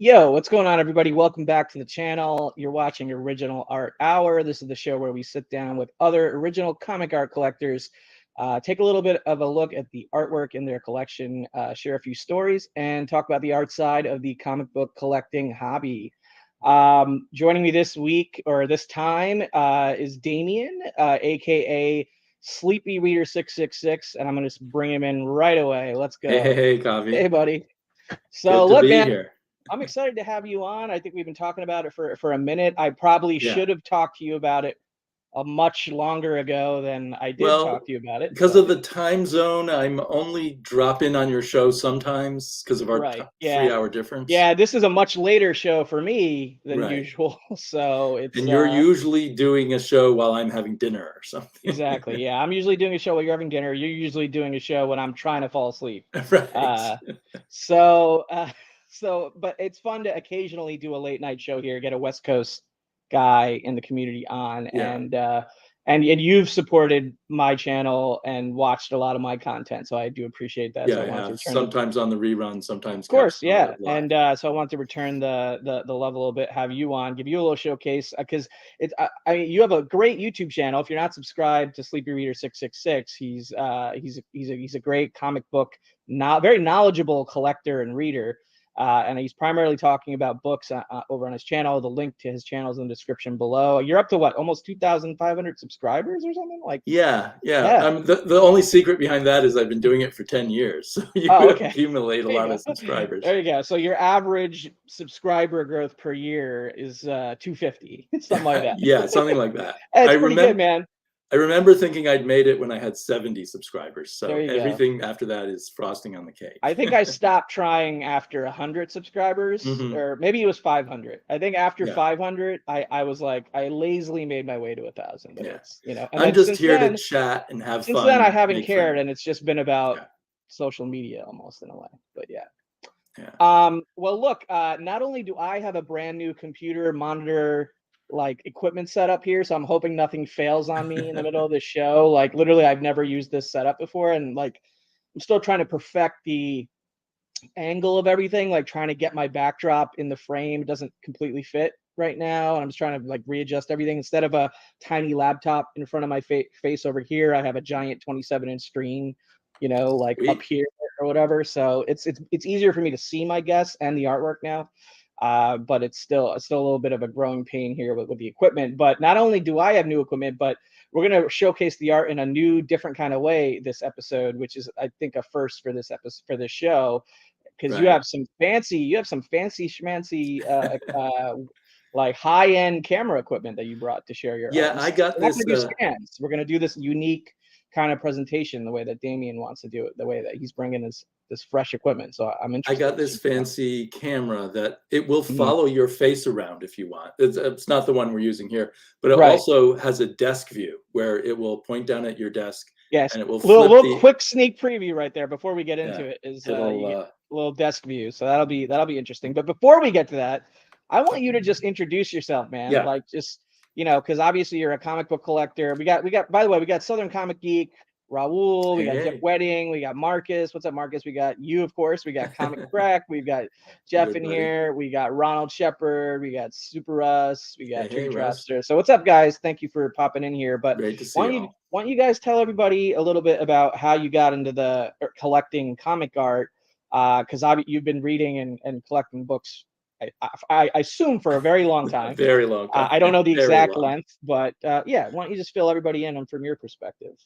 Yo, what's going on, everybody? Welcome back to the channel. You're watching Original Art Hour. This is the show where we sit down with other original comic art collectors, take a little bit of a look at the artwork in their collection, share a few stories, and talk about the art side of the comic book collecting hobby. Joining me this week, or this time, is Damien, aka SleepyReader666, and I'm going to bring him in right away. Let's go. Hey, Coffee. Hey, buddy. So, Good to look, be man. here. I'm excited to have you on. I think we've been talking about it for a minute. I probably should have talked to you about it a much longer ago than I did talk to you about it. Because of the time zone, I'm only drop in on your show sometimes because of our 3-hour difference. Yeah, this is a much later show for me than usual. So it's and you're usually doing a show while I'm having dinner or something. Exactly. Yeah, I'm usually doing a show while you're having dinner. You're usually doing a show when I'm trying to fall asleep. Right. But it's fun to occasionally do a late night show here, get a West Coast guy in the community on, and you've supported my channel and watched a lot of my content, so I do appreciate that. Yeah, sometimes on the rerun, sometimes. Of course, yeah. And so I want to return the level a little bit, have you on, give you a little showcase, because it's I mean, you have a great YouTube channel. If you're not subscribed to SleepyReader666, he's a great comic book, very knowledgeable collector and reader. And he's primarily talking about books over on his channel. The link to his channel is in the description below. You're up to what, almost 2,500 subscribers or something like? Yeah. The only secret behind that is I've been doing it for 10 years, so you accumulate a lot of subscribers. There you go. So your average subscriber growth per year is 250, something like that. Yeah, something like that. It's pretty good, man. I remember thinking I'd made it when I had 70 subscribers. So everything after that is frosting on the cake. I think I stopped trying after 100 subscribers, or maybe it was 500. I think after 500, I was like, I lazily made my way to 1,000. But it's, and I'm just here to chat and have fun. Since then, I haven't cared, and it's just been about social media almost in a way. But well, look, not only do I have a brand new computer monitor equipment setup here, so I'm hoping nothing fails on me in the middle of the show. Like, literally, I've never used this setup before, and I'm still trying to perfect the angle of everything, trying to get my backdrop in the frame. It doesn't completely fit right now, and I'm just trying to readjust everything. Instead of a tiny laptop in front of my face over here, I have a giant 27-inch screen, up here or whatever. So it's easier for me to see my guests and the artwork now. But it's still a little bit of a growing pain here with the equipment. But not only do I have new equipment, but we're going to showcase the art in a new, different kind of way this episode, which is, I think, a first for this episode, for this show, because you have some fancy schmancy high-end camera equipment that you brought to share your art. I got this. We're going to do this unique kind of presentation the way that Damien wants to do it, the way that he's bringing this fresh equipment. So I'm interested. I got this fancy camera that it will follow your face around if you want. It's not the one we're using here, but it also has a desk view where it will point down at your desk. Yes, and it will little quick sneak preview right there before we get into it is a little desk view. So that'll be interesting. But before we get to that, I want you to just introduce yourself, man. Because obviously you're a comic book collector. We got, by the way, we got Southern Comic Geek, Raul, we got Jeff Wedding, we got Marcus. What's up, Marcus? We got you, of course. We got Comic Crack. We've got Jeff in here. We got Ronald Shepard. We got Super Russ. We got Tree Dropster. So what's up, guys? Thank you for popping in here. But why don't you guys tell everybody a little bit about how you got into the collecting comic art? Because you've been reading and collecting books, I assume, for a very long time. Very long time. I don't know the exact length, but why don't you just fill everybody in on from your perspective?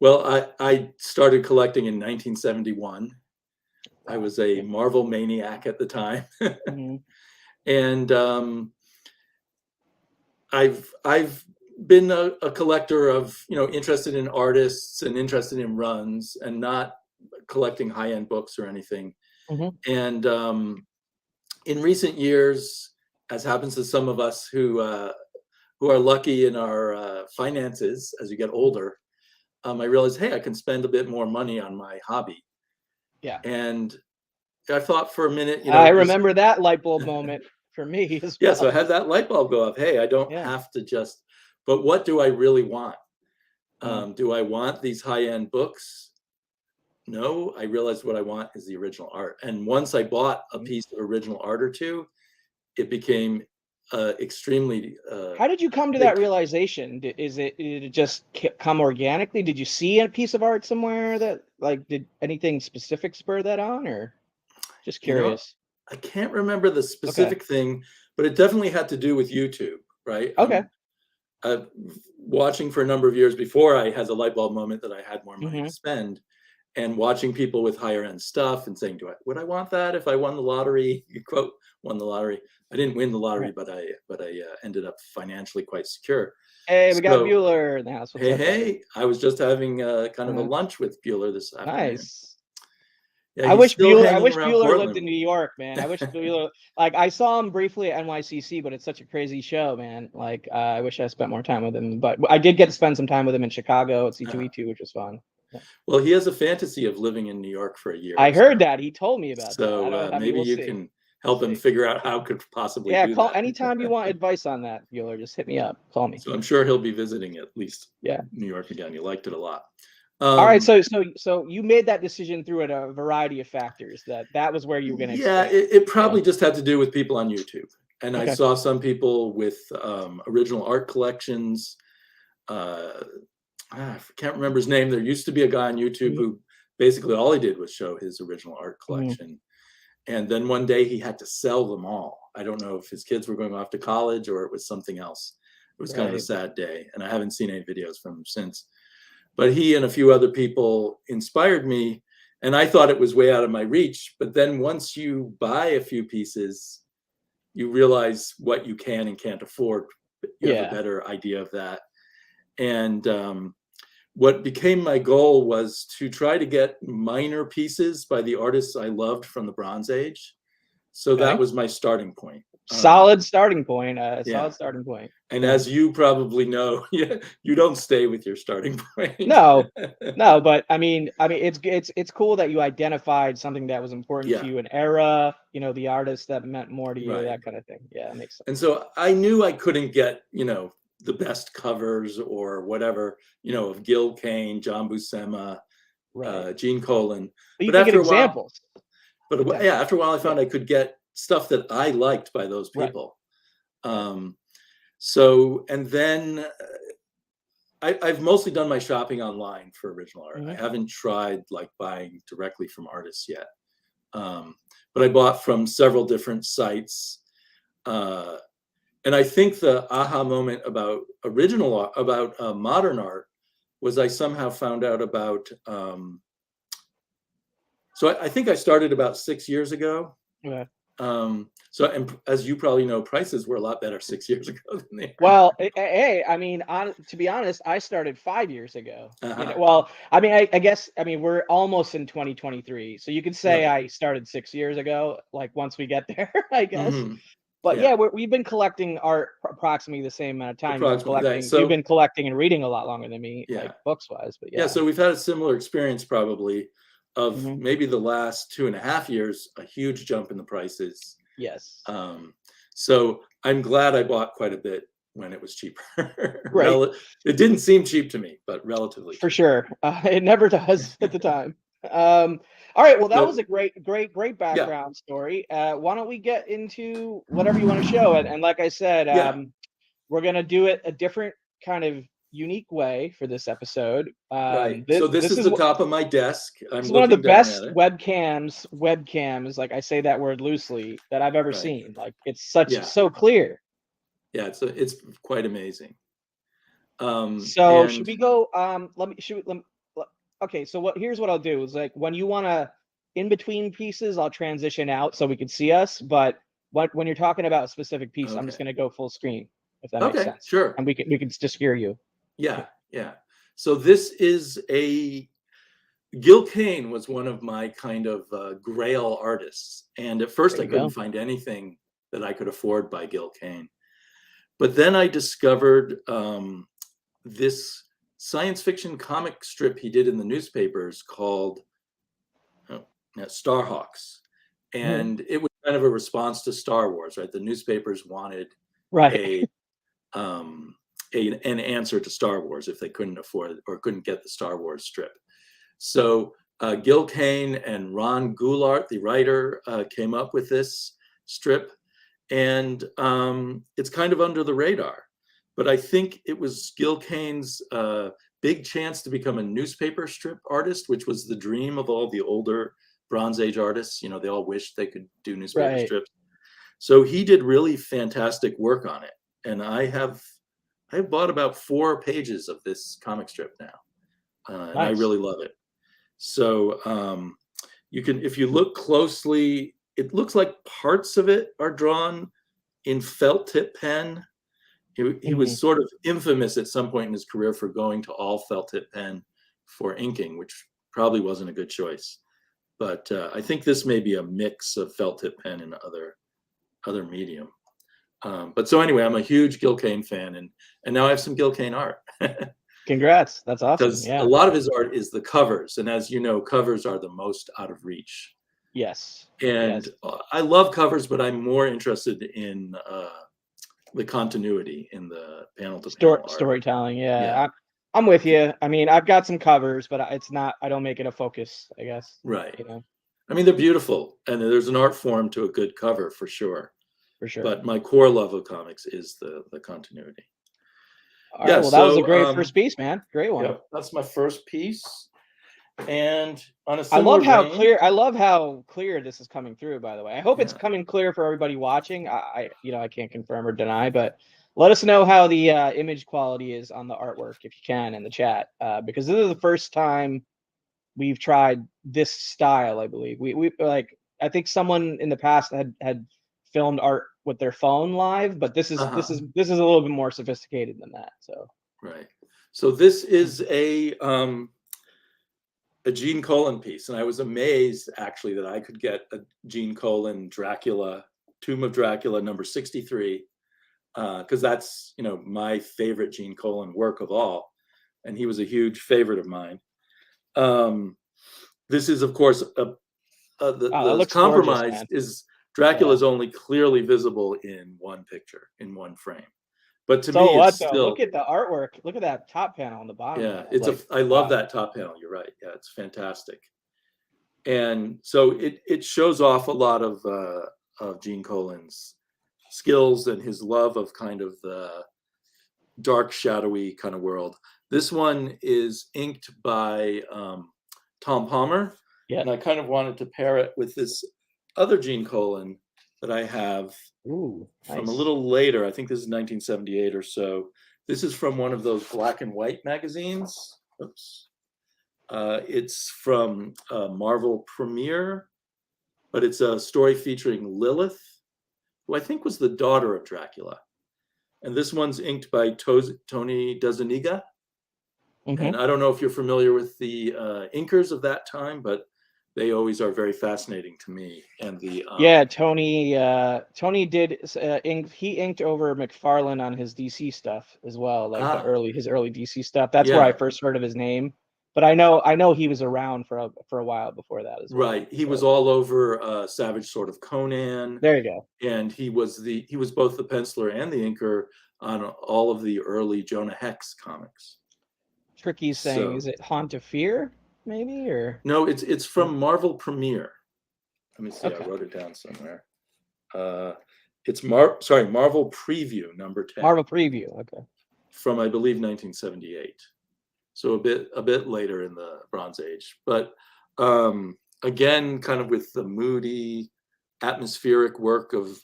Well, I started collecting in 1971. I was a Marvel maniac at the time. And I've been a collector of, interested in artists and interested in runs and not collecting high-end books or anything. And in recent years, as happens to some of us who are lucky in our finances as you get older, I realized, hey, I can spend a bit more money on my hobby. Yeah. And I thought for a minute, I remember that light bulb moment for me as well. Yeah, so I had that light bulb go off. Hey, I don't have to just, but what do I really want? Do I want these high-end books? no, I realized what I want is the original art. And once I bought a piece of original art or two, it became extremely. How did you come to that realization? Did it just come organically? Did you see a piece of art somewhere that, like, did anything specific spur that on, or just curious? I can't remember the specific thing, but it definitely had to do with YouTube, right? Okay. Watching for a number of years before I had the light bulb moment that I had more money to spend, and watching people with higher end stuff and saying, would I want that if I won the lottery? Quote, won the lottery. I didn't win the lottery, but I ended up financially quite secure. Hey, we got Bueller in the house. Hey, I was just having kind of a lunch with Bueller this afternoon. Nice. Yeah, I wish Bueller lived in New York, man. I wish Bueller, like, I saw him briefly at NYCC, but it's such a crazy show, man. Like, I wish I spent more time with him, but I did get to spend some time with him in Chicago at C2E2, which was fun. Yeah. Well, he has a fantasy of living in New York for a year. I heard that. He told me about that. So maybe you can help him figure out how could possibly do call that. Anytime you want advice on that, Bueller, just hit me up. Call me. So I'm sure he'll be visiting at least New York again. You liked it a lot. All right, so you made that decision through a variety of factors. That was where you were going to. Yeah, it probably just had to do with people on YouTube, and I saw some people with original art collections. I can't remember his name. There used to be a guy on YouTube who basically all he did was show his original art collection, and then one day he had to sell them all. I don't know if his kids were going off to college or it was something else. It was kind of a sad day, and I haven't seen any videos from him since. But he and a few other people inspired me, and I thought it was way out of my reach. But then once you buy a few pieces, you realize what you can and can't afford. You have a better idea of that. And what became my goal was to try to get minor pieces by the artists I loved from the Bronze Age. So that was my starting point. Solid starting point. Solid starting point. And as you probably know, you don't stay with your starting point. No, but I mean, it's cool that you identified something that was important to you, an era, the artist that meant more to you, that kind of thing. Yeah, that makes sense. And so I knew I couldn't get, the best covers or whatever, of Gil Kane, John Buscema, Gene Colan. But after a while, after a while, I found I could get stuff that I liked by those people. So, and then I've mostly done my shopping online for original art. I haven't tried like buying directly from artists yet. But I bought from several different sites. And I think the aha moment about original art, about modern art, was I somehow found out about, so I think I started about 6 years ago. So, and as you probably know, prices were a lot better 6 years ago than they are. Well, hey, I mean, to be honest, I started 5 years ago. Well, I mean, I guess, we're almost in 2023, so you could say I started 6 years ago. Like once we get there, I guess. But we've been collecting art approximately the same amount of time. You've been collecting and reading a lot longer than me, like books wise. But so we've had a similar experience probably of maybe the last 2.5 years, a huge jump in the prices. Yes. So I'm glad I bought quite a bit when it was cheaper. It didn't seem cheap to me, but relatively cheap. For sure. It never does at the time. All right. Well, that was a great background story. Why don't we get into whatever you want to show? And like I said, we're going to do it a different kind of unique way for this episode. So this is the top of my desk. It's one of the best webcams, like I say that word loosely, that I've ever seen. Like it's so clear. Yeah, it's quite amazing. So should we go? Okay, so here's what I'll do is, like, when you want to in between pieces, I'll transition out so we can see us. But when you're talking about a specific piece, I'm just going to go full screen, if that makes sense. Sure. And we can just hear you. Yeah. So this is Gil Kane was one of my kind of grail artists. And at first I couldn't find anything that I could afford by Gil Kane. But then I discovered this science fiction comic strip he did in the newspapers called Starhawks. And it was kind of a response to Star Wars, right? The newspapers wanted an answer to Star Wars if they couldn't afford or couldn't get the Star Wars strip. So Gil Kane and Ron Goulart, the writer, came up with this strip, and it's kind of under the radar. But I think it was Gil Kane's big chance to become a newspaper strip artist, which was the dream of all the older Bronze Age artists. They all wished they could do newspaper strips. So he did really fantastic work on it. And I've bought about 4 pages of this comic strip now. And I really love it. So you can, if you look closely, it looks like parts of it are drawn in felt tip pen. He was sort of infamous at some point in his career for going to all felt tip pen for inking, which probably wasn't a good choice. But I think this may be a mix of felt tip pen and other medium. But so anyway, I'm a huge Gil Kane fan, and now I have some Gil Kane art. Congrats, that's awesome. Because a lot of his art is the covers, and as you know, covers are the most out of reach. Yes. And I love covers, but I'm more interested in the continuity in the panel to panel storytelling. Yeah. I'm with you. I mean, I've got some covers, but it's not, I don't make it a focus, I guess. Right. I mean, they're beautiful, and there's an art form to a good cover for sure. For sure. But my core love of comics is the continuity. All right, well, that was a great first piece, man. Great one. Yep, that's my first piece. And on a I love how clear this is coming through, by the way. I hope it's coming clear for everybody watching. I can't confirm or deny, but let us know how the image quality is on the artwork, if you can, in the chat, because this is the first time we've tried this style. I believe we I think someone in the past had filmed art with their phone live, but this is a little bit more sophisticated than that. So so this is a Gene Colan piece, and I was amazed actually that I could get a Gene Colan Dracula, Tomb of Dracula number 63, because that's my favorite Gene Colan work of all, and he was a huge favorite of mine. This is, of course, the compromise is Dracula is only clearly visible in one picture, in one frame. But to me, it's still, look at the artwork. Look at that top panel on the bottom. Yeah, I love that top panel. You're right. Yeah, it's fantastic. And so it shows off a lot of Gene Colan's skills and his love of kind of the dark, shadowy kind of world. This one is inked by Tom Palmer. Yeah. And I kind of wanted to pair it with this other Gene Colan that I have from a little later. I think this is 1978 or so. This is from one of those black and white magazines. Oops. It's from Marvel Premiere, but it's a story featuring Lilith, who I think was the daughter of Dracula. And this one's inked by Tony DeZuniga. And I don't know if you're familiar with the inkers of that time, but they always are very fascinating to me. And the Tony did he inked over McFarlane on his DC stuff as well, like his early DC stuff. That's where I first heard of his name. But I know he was around for a while before that as well. Right, he was all over Savage Sword of Conan. There you go. And he was both the penciler and the inker on all of the early Jonah Hex comics. Tricky's saying, is it Haunt of Fear? Maybe, or no, it's from Marvel Premiere. Let me see. I wrote it down somewhere. It's Marvel Preview number 10. Marvel Preview, okay. From I believe 1978. So a bit later in the Bronze Age, but again, kind of with the moody, atmospheric work of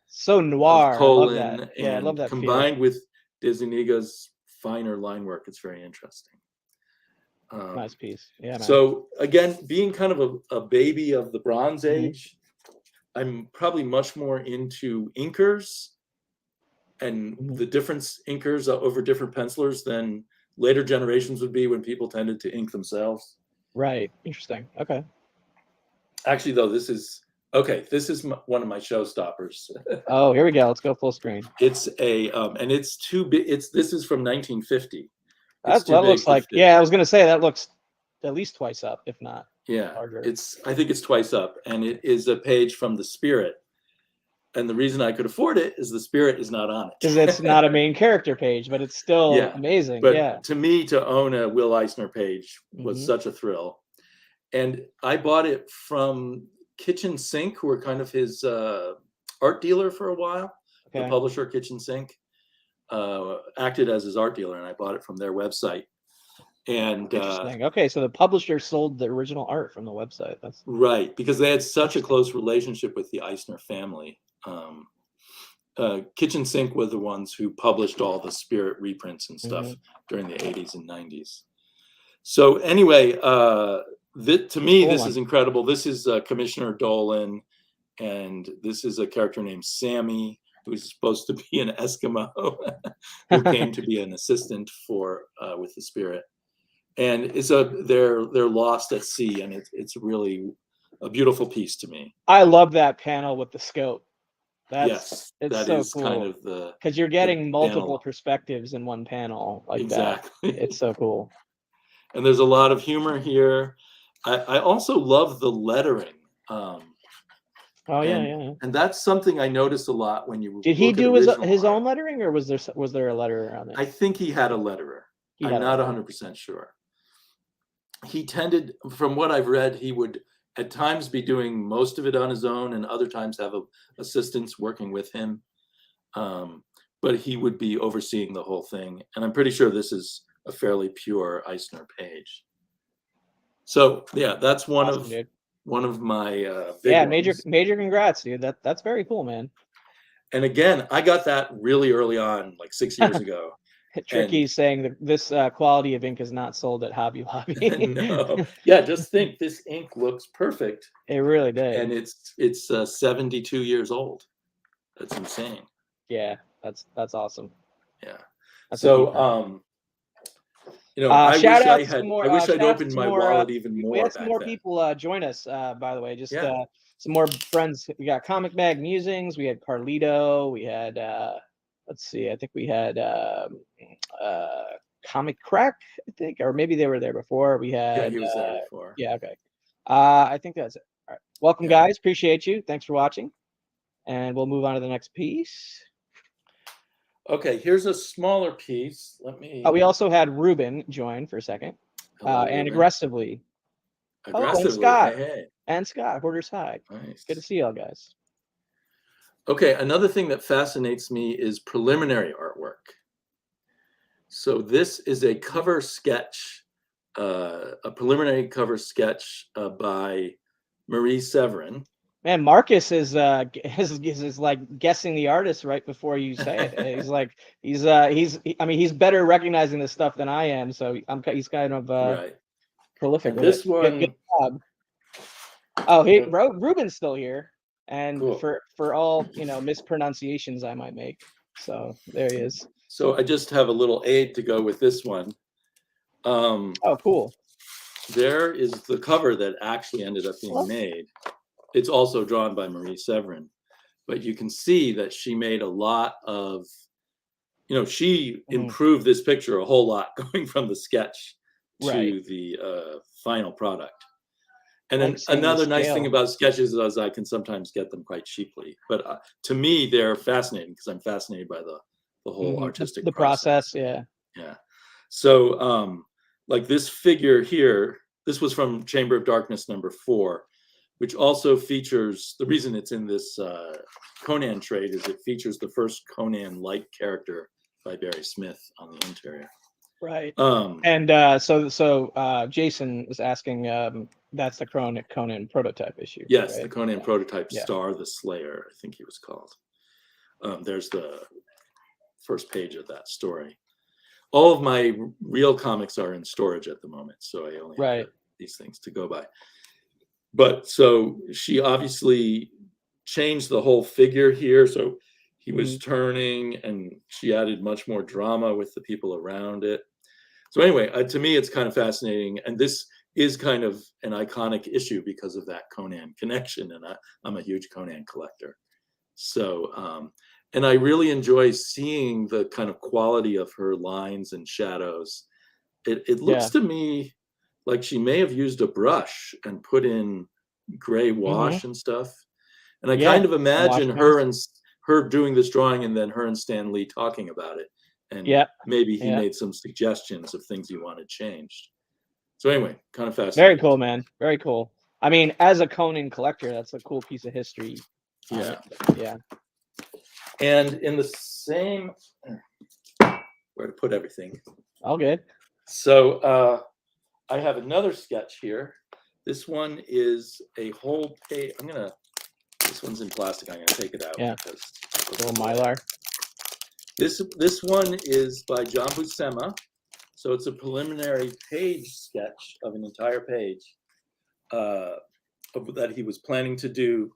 so noir. Of Colan, I love that. Yeah, I love that. Combined with DeZuniga's finer line work, it's very interesting. Nice piece. Yeah. Man. So again, being kind of a baby of the Bronze Age, I'm probably much more into inkers and the different inkers over different pencilers than later generations would be when people tended to ink themselves. Right. Interesting. Okay. Actually, though, this is one of my showstoppers. Oh, here we go. Let's go full screen. It's and it's too big. This is from 1950. That looks like, I was going to say that looks at least twice up, if not larger. I think it's twice up, and it is a page from The Spirit. And the reason I could afford it is The Spirit is not on it. Because it's not a main character page, but it's still amazing. But to me, to own a Will Eisner page was such a thrill. And I bought it from Kitchen Sink, who were kind of his art dealer for a while. Okay. The publisher, Kitchen Sink, acted as his art dealer, and I bought it from their website. And interesting. Okay, so the publisher sold the original art from the website. That's right, because they had such a close relationship with the Eisner family. Kitchen Sink were the ones who published all the Spirit reprints and stuff during the 80s and 90s. So anyway, to me, this is incredible. This is Commissioner Dolan, and this is a character named Sammy, who's supposed to be an Eskimo who came to be an assistant for with the Spirit. And it's they're lost at sea, and it's really a beautiful piece to me. I love that panel with the scope. Yes, that is so cool. Kind of the, because you're getting multiple perspectives in one panel like that. It's so cool. And there's a lot of humor here. I also love the lettering. And that's something I noticed a lot when you did he do his own lettering, or was there a letterer on it? I think he had a letterer. I'm not 100% sure. He tended, from what I've read, he would at times be doing most of it on his own, and other times have assistants working with him. But he would be overseeing the whole thing. And I'm pretty sure this is a fairly pure Eisner page. So yeah, that's one of my big ones. major congrats, dude. That's very cool, man. And again, I got that really early on, like 6 years ago. Tricky saying that this quality of ink is not sold at Hobby Lobby. No. Yeah, just think, this ink looks perfect. It really does. And it's 72 years old. That's insane. Yeah, that's awesome. Yeah. So I wish I'd opened my wallet even more. We had some more people join us, by the way. Just some more friends. We got Comic Mag Musings. We had Carlito. We had let's see. I think we had Comic Crack. I think, or maybe they were there before. We had. He was there before. Yeah. Okay. I think that's it. All right. Welcome, guys. Appreciate you. Thanks for watching. And we'll move on to the next piece. Okay, here's a smaller piece. Let me. We also had Ruben join for a second. Hello, and aggressively. And Scott. Hey. And Scott, Hoarder's High. Nice. Good to see y'all, guys. Okay, another thing that fascinates me is preliminary artwork. So this is a cover sketch, a preliminary cover sketch by Marie Severin. Man, Marcus is like guessing the artist right before you say it. He's like he's better recognizing this stuff than I am. So he's kind of prolific. And this one. Good job. Ruben's still here, and cool. for all mispronunciations I might make. So there he is. So I just have a little aid to go with this one. Oh, cool. There is the cover that actually ended up being made. It's also drawn by Marie Severin, but you can see that she made a lot of, she improved this picture a whole lot going from the sketch to the final product. And then another nice thing about sketches is I can sometimes get them quite cheaply, but to me they're fascinating because I'm fascinated by the whole artistic process. Yeah. So like this figure here, this was from Chamber of Darkness #4. Which also features, the reason it's in this Conan trade is it features the first Conan-like character by Barry Smith on the interior. Right. And so Jason was asking, that's the Conan prototype issue. Yes, right? The Conan prototype Star the Slayer, I think he was called. There's the first page of that story. All of my real comics are in storage at the moment, so I only have these things to go by. But so she obviously changed the whole figure here. So he was turning, and she added much more drama with the people around it. So anyway, to me, it's kind of fascinating. And this is kind of an iconic issue because of that Conan connection. And I'm a huge Conan collector. So, and I really enjoy seeing the kind of quality of her lines and shadows. It looks to me like she may have used a brush and put in gray wash and stuff. And I kind of imagine her doing this drawing and then her and Stan Lee talking about it. And maybe he made some suggestions of things he wanted changed. So anyway, kind of fascinating. Very cool, man. Very cool. I mean, as a Conan collector, that's a cool piece of history. Yeah. Yeah. And in the same, where to put everything. All good. So I have another sketch here. This one is a whole page. This one's in plastic. I'm gonna take it out. Yeah. Because little Mylar. This one is by John Buscema. So it's a preliminary page sketch of an entire page that he was planning to do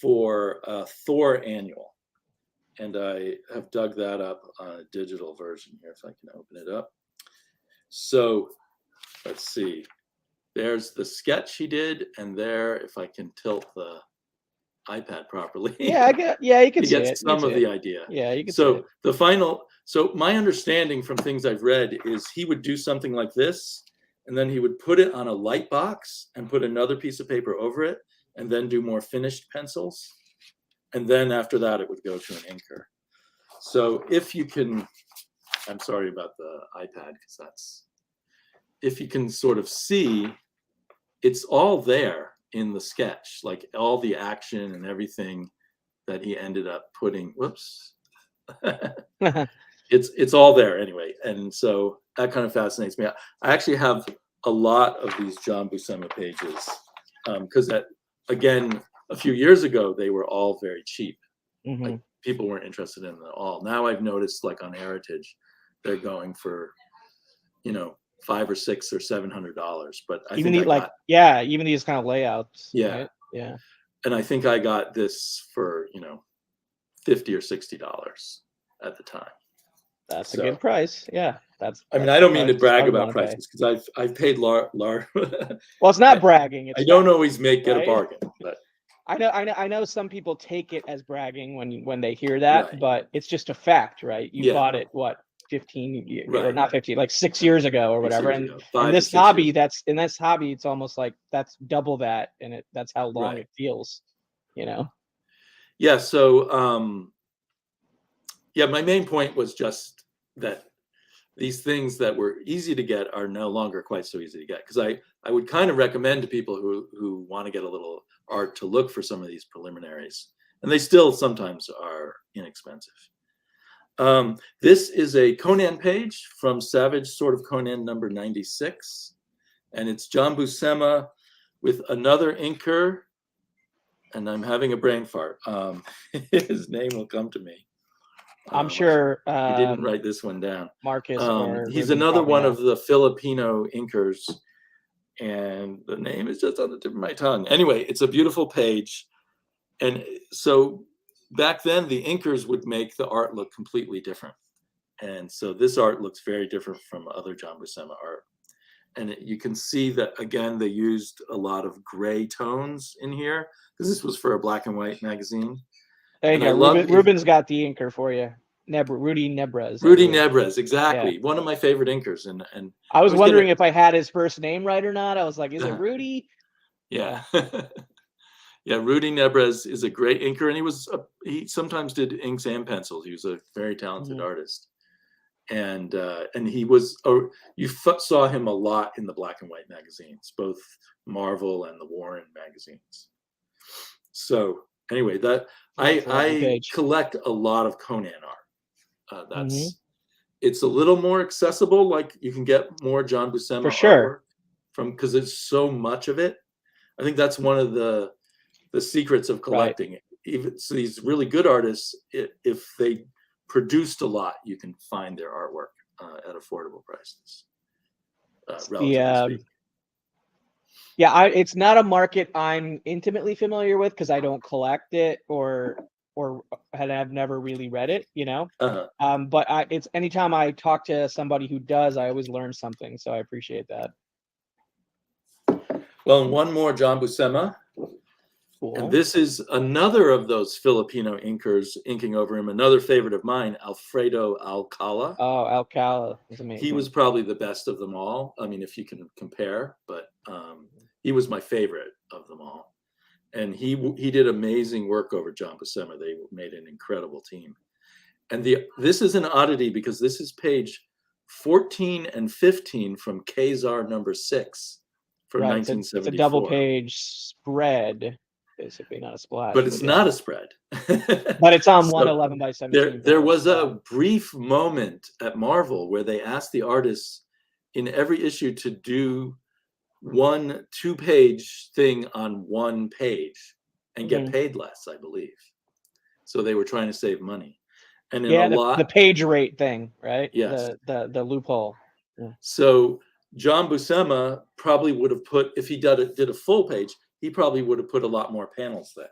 for Thor Annual. And I have dug that up on a digital version here, if I can open it up. So let's see. There's the sketch he did, and there, if I can tilt the iPad properly. Yeah, you can see it. You get some of the idea. Yeah, you can see So it. So my understanding from things I've read is he would do something like this, and then he would put it on a light box and put another piece of paper over it, and then do more finished pencils. And then after that, it would go to an inker. So if you can, I'm sorry about the iPad, because if you can sort of see, it's all there in the sketch, like all the action and everything that he ended up putting. Whoops. It's all there anyway. And so that kind of fascinates me. I actually have a lot of these John Buscema pages because that, again, a few years ago, they were all very cheap. Mm-hmm. Like, people weren't interested in them at all. Now I've noticed, like on Heritage, they're going for, $500 or $600 or $700. But I even think even these kind of layouts. Yeah. Right? Yeah. And I think I got this for, $50 or $60 at the time. That's a good price. Yeah. I don't mean to brag about prices, because I've paid well, it's not bragging. I don't always get a bargain, but I know some people take it as bragging when they hear that, but it's just a fact, right? You bought it 15 or not 15, like 6 years ago or whatever. And in this hobby, it's almost like that's double that, and that's how long it feels, Yeah. So my main point was just that these things that were easy to get are no longer quite so easy to get. Because I would kind of recommend to people who want to get a little art to look for some of these preliminaries, and they still sometimes are inexpensive. This is a Conan page from Savage Sword of Conan number 96, and it's John Buscema with another inker, and I'm having a brain fart. His name will come to me. I'm sure he didn't write this one down. Marcus, he's another one of the Filipino inkers, and the name is just on the tip of my tongue. Anyway, it's a beautiful page, and so back then the inkers would make the art look completely different, and so this art looks very different from other John Buscema art, and you can see that again they used a lot of gray tones in here because this was for a black and white magazine. There you go. Ruben's got the inker for you. Rudy Nebres. Rudy Nebres, exactly. Yeah. One of my favorite inkers. And I was wondering if I had his first name right or not. I was like, is it Rudy? Yeah. Yeah, Rudy Nebres is a great inker, and he sometimes did inks and pencils. He was a very talented artist. And he was, you saw him a lot in the black and white magazines, both Marvel and the Warren magazines. So anyway, I collect a lot of Conan art. It's a little more accessible. Like you can get more John Buscema for sure because there's so much of it. I think that's one of the secrets of collecting. Even so, these really good artists, if they produced a lot, you can find their artwork at affordable prices. Relatively speaking. Yeah, it's not a market I'm intimately familiar with because I don't collect it or have never really read it, But it's anytime I talk to somebody who does, I always learn something. So I appreciate that. Well, and one more John Buscema. Cool. And this is another of those Filipino inkers inking over him. Another favorite of mine, Alfredo Alcala. Oh, Alcala is amazing. He was probably the best of them all. I mean, if you can compare, but he was my favorite of them all. And he did amazing work over John Buscema. They made an incredible team. And this is an oddity because this is page 14 and 15 from Kazar number 6 from 1974. It's a double page spread, basically, not a splash. But it's not a spread. But it's on 111 by 17. There was a brief moment at Marvel where they asked the artists in every issue to do 1 2-page thing on 1 page and get paid less, I believe. So they were trying to save money. And in the page rate thing, right? Yes. The loophole. Yeah. So John Buscema probably would have put, if he did a full page, he probably would have put a lot more panels there.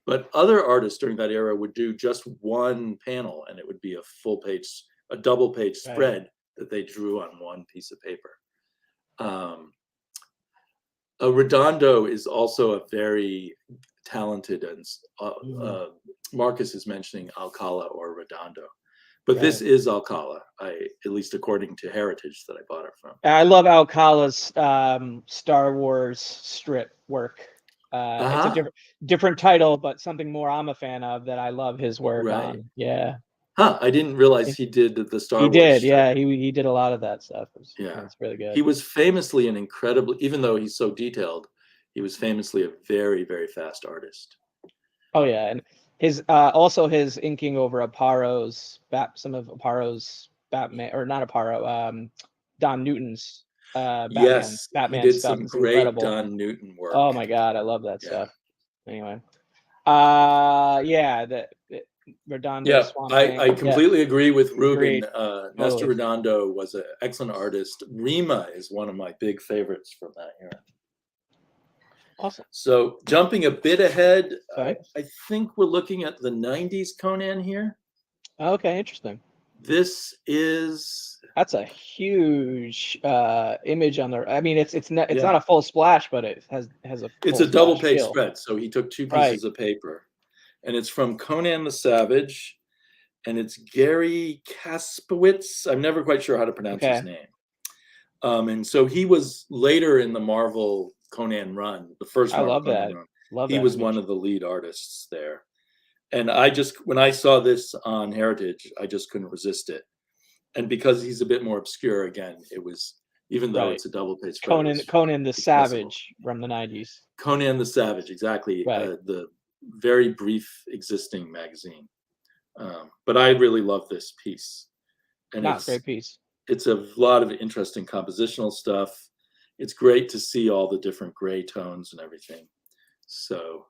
But other artists during that era would do just 1 panel, and it would be a full page, a double page spread that they drew on 1 piece of paper. Redondo is also a very talented, and Marcus is mentioning Alcala or Redondo, but this is Alcala, at least according to Heritage that I bought it from. I love Alcala's Star Wars strip work. It's a different title, but something more I'm a fan of that I love his work on. Yeah. Huh, I didn't realize he did the Star Wars. He did, strip. He did a lot of that stuff. It's really good. He was famously an incredible, even though he's so detailed, he was famously a very, very fast artist. Oh yeah, and his also his inking over some of Apparo's Batman, or not Aparo, Don Newton's Batman. Batman he did some great incredible. Don Newton work. Oh my God, I love that stuff. Anyway, Redondo. Yeah, I completely agree with Ruben. Nestor Redondo was an excellent artist. Rima is one of my big favorites from that era. Awesome. So jumping a bit ahead, I think we're looking at the 90s Conan here. Okay, interesting. That's a huge image on there. I mean, it's not a full splash, but it has a. It's a double page spread. So he took 2 pieces of paper, and it's from Conan the Savage, and it's Gary Kaspowitz. I'm never quite sure how to pronounce his name. And so he was later in the Marvel Conan run, the first. I love that. He was one of the lead artists there, and when I saw this on Heritage, I just couldn't resist it. And because he's a bit more obscure, again, it was, even though it's a double page spread. Conan the Savage from the 90s. Conan the Savage, exactly. The very brief existing magazine. But I really love this piece. And it's a great piece. It's a lot of interesting compositional stuff. It's great to see all the different gray tones and everything. So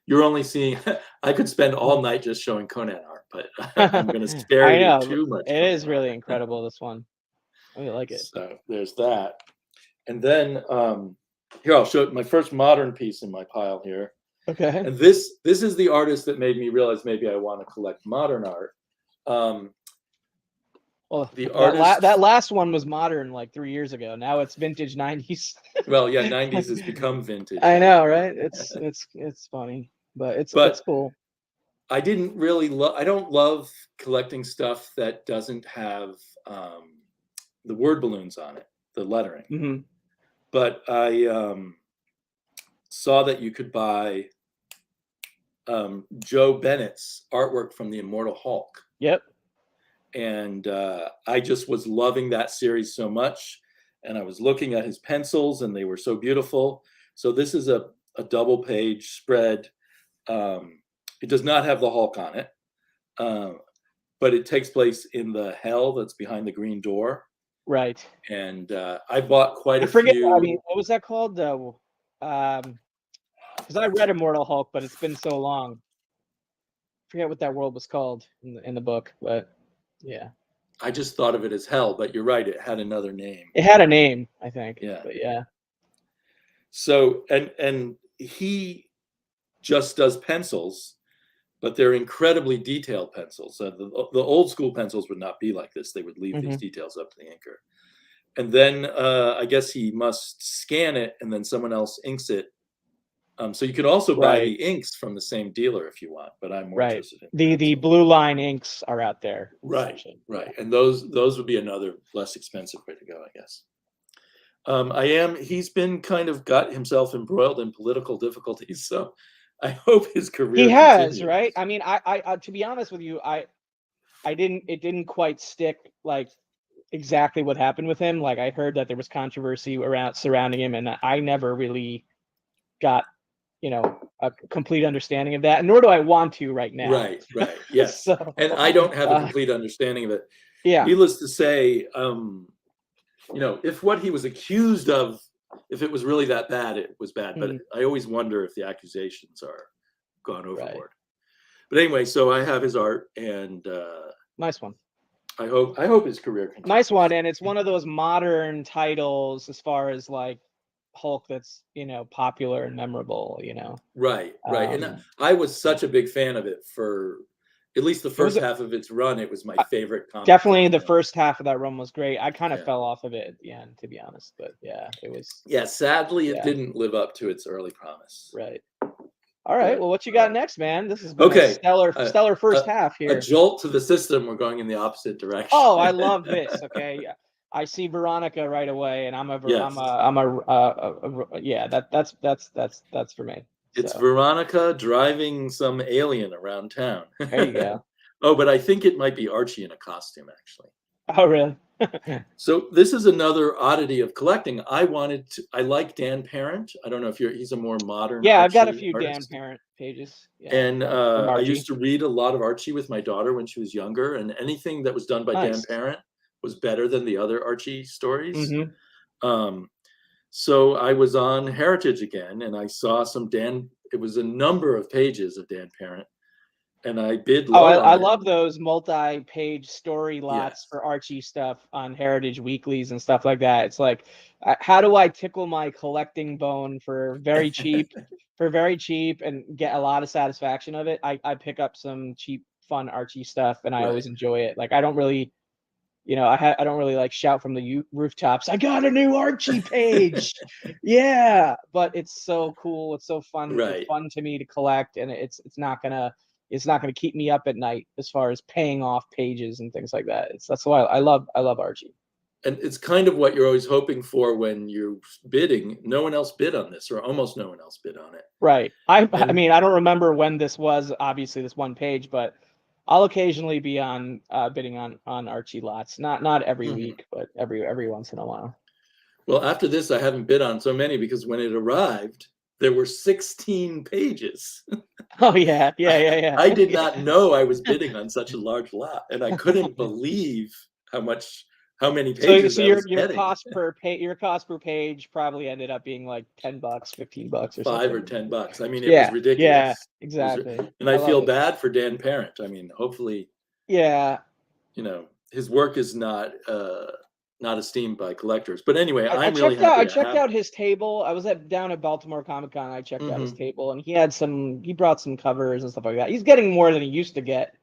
you're only seeing, I could spend all night just showing Conan art, but I'm going to spare you too much. It is really incredible, this one. I really like it. So there's that. And then here, I'll show my first modern piece in my pile here. Okay. And this is the artist that made me realize maybe I want to collect modern art. Well, that last one was modern like 3 years ago. Now it's vintage 90s. Well, yeah, 90s has become vintage. I know, right? It's funny, but it's cool. I didn't really I don't love collecting stuff that doesn't have the word balloons on it, the lettering. Mm-hmm. But I saw that you could buy Joe Bennett's artwork from the Immortal Hulk. Yep. And I just was loving that series so much, and I was looking at his pencils, and they were so beautiful. So this is a double page spread. It does not have the Hulk on it, but it takes place in the hell that's behind the green door. Right. And I bought quite a few. I mean, what was that called? Because I read Immortal Hulk, but it's been so long. I forget what that world was called in the book, but. Yeah, I just thought of it as hell, but you're right. It had another name. It had a name, I think. Yeah. But yeah. So, and he just does pencils, but they're incredibly detailed pencils. The old school pencils would not be like this. They would leave these details up to the inker. And then I guess he must scan it, and then someone else inks it. So you could also buy the inks from the same dealer if you want, but I'm more interested in the Blue Line inks are out there. Right. And those would be another less expensive way to go, I guess. He's been kind of got himself embroiled in political difficulties, so I hope his career He has, continues. right? I mean, I to be honest with you, I it didn't quite stick like exactly what happened with him. Like I heard that there was controversy surrounding him, and I never really got, you know, a complete understanding of that, nor do I want to right now. Right. Yes. So, and I don't have a complete understanding of it. Yeah. Needless to say, you know, if what he was accused of, if it was really that bad, it was bad. But I always wonder if the accusations are gone overboard. Right. But anyway, so I have his art, and nice one. I hope his career continues. Nice one, and it's one of those modern titles as far as like Hulk that's, you know, popular and memorable, you know. Right. And I was such a big fan of it for at least the first half of its run. It was my favorite comic. Definitely the first half of that run was great. I kind of fell off of it at the end, to be honest, but yeah, it was. Yeah, sadly, it didn't live up to its early promise. Right. All right. Well, what you got next, man? This has been a stellar first half here. A jolt to the system. We're going in the opposite direction. Oh, I love this. Okay. I see Veronica right away, and that's for me. It's Veronica driving some alien around town. There you go. Oh, but I think it might be Archie in a costume, actually. Oh, really? So this is another oddity of collecting. I like Dan Parent. I don't know if he's a more modern. Yeah, I've got a few artist. Dan Parent pages. Yeah, and I used to read a lot of Archie with my daughter when she was younger, and anything that was done by Dan Parent was better than the other Archie stories. So I was on Heritage again, and I saw it was a number of pages of Dan Parent. And I bid low. I love those multi-page story lots for Archie stuff on Heritage Weeklies and stuff like that. It's like, how do I tickle my collecting bone for very cheap, and get a lot of satisfaction of it? I pick up some cheap, fun Archie stuff, and I always enjoy it. Like I don't really, you know, I don't really like shout from the rooftops, I got a new Archie page. Yeah, but it's so cool. It's so fun. It's fun to me to collect, and it's not gonna keep me up at night as far as paying off pages and things like that. That's why I love Archie. And it's kind of what you're always hoping for when you're bidding. No one else bid on this, or almost no one else bid on it. Right. I mean, I don't remember when this was, obviously this one page, but I'll occasionally be on bidding on Archie lots. Not every week, but every once in a while. Well, after this, I haven't bid on so many because when it arrived, there were 16 pages. Oh yeah. I did not know I was bidding on such a large lot, and I couldn't believe how many pages. So your cost per page probably ended up being like $10, $15, or something. $5 or $10. I mean, it was ridiculous. Yeah, exactly. And I feel bad for Dan Parent. I mean, hopefully, you know, his work is not esteemed by collectors. But anyway, I checked out his table. I was down at Baltimore Comic Con. I checked out his table, and he brought some covers and stuff like that. He's getting more than he used to get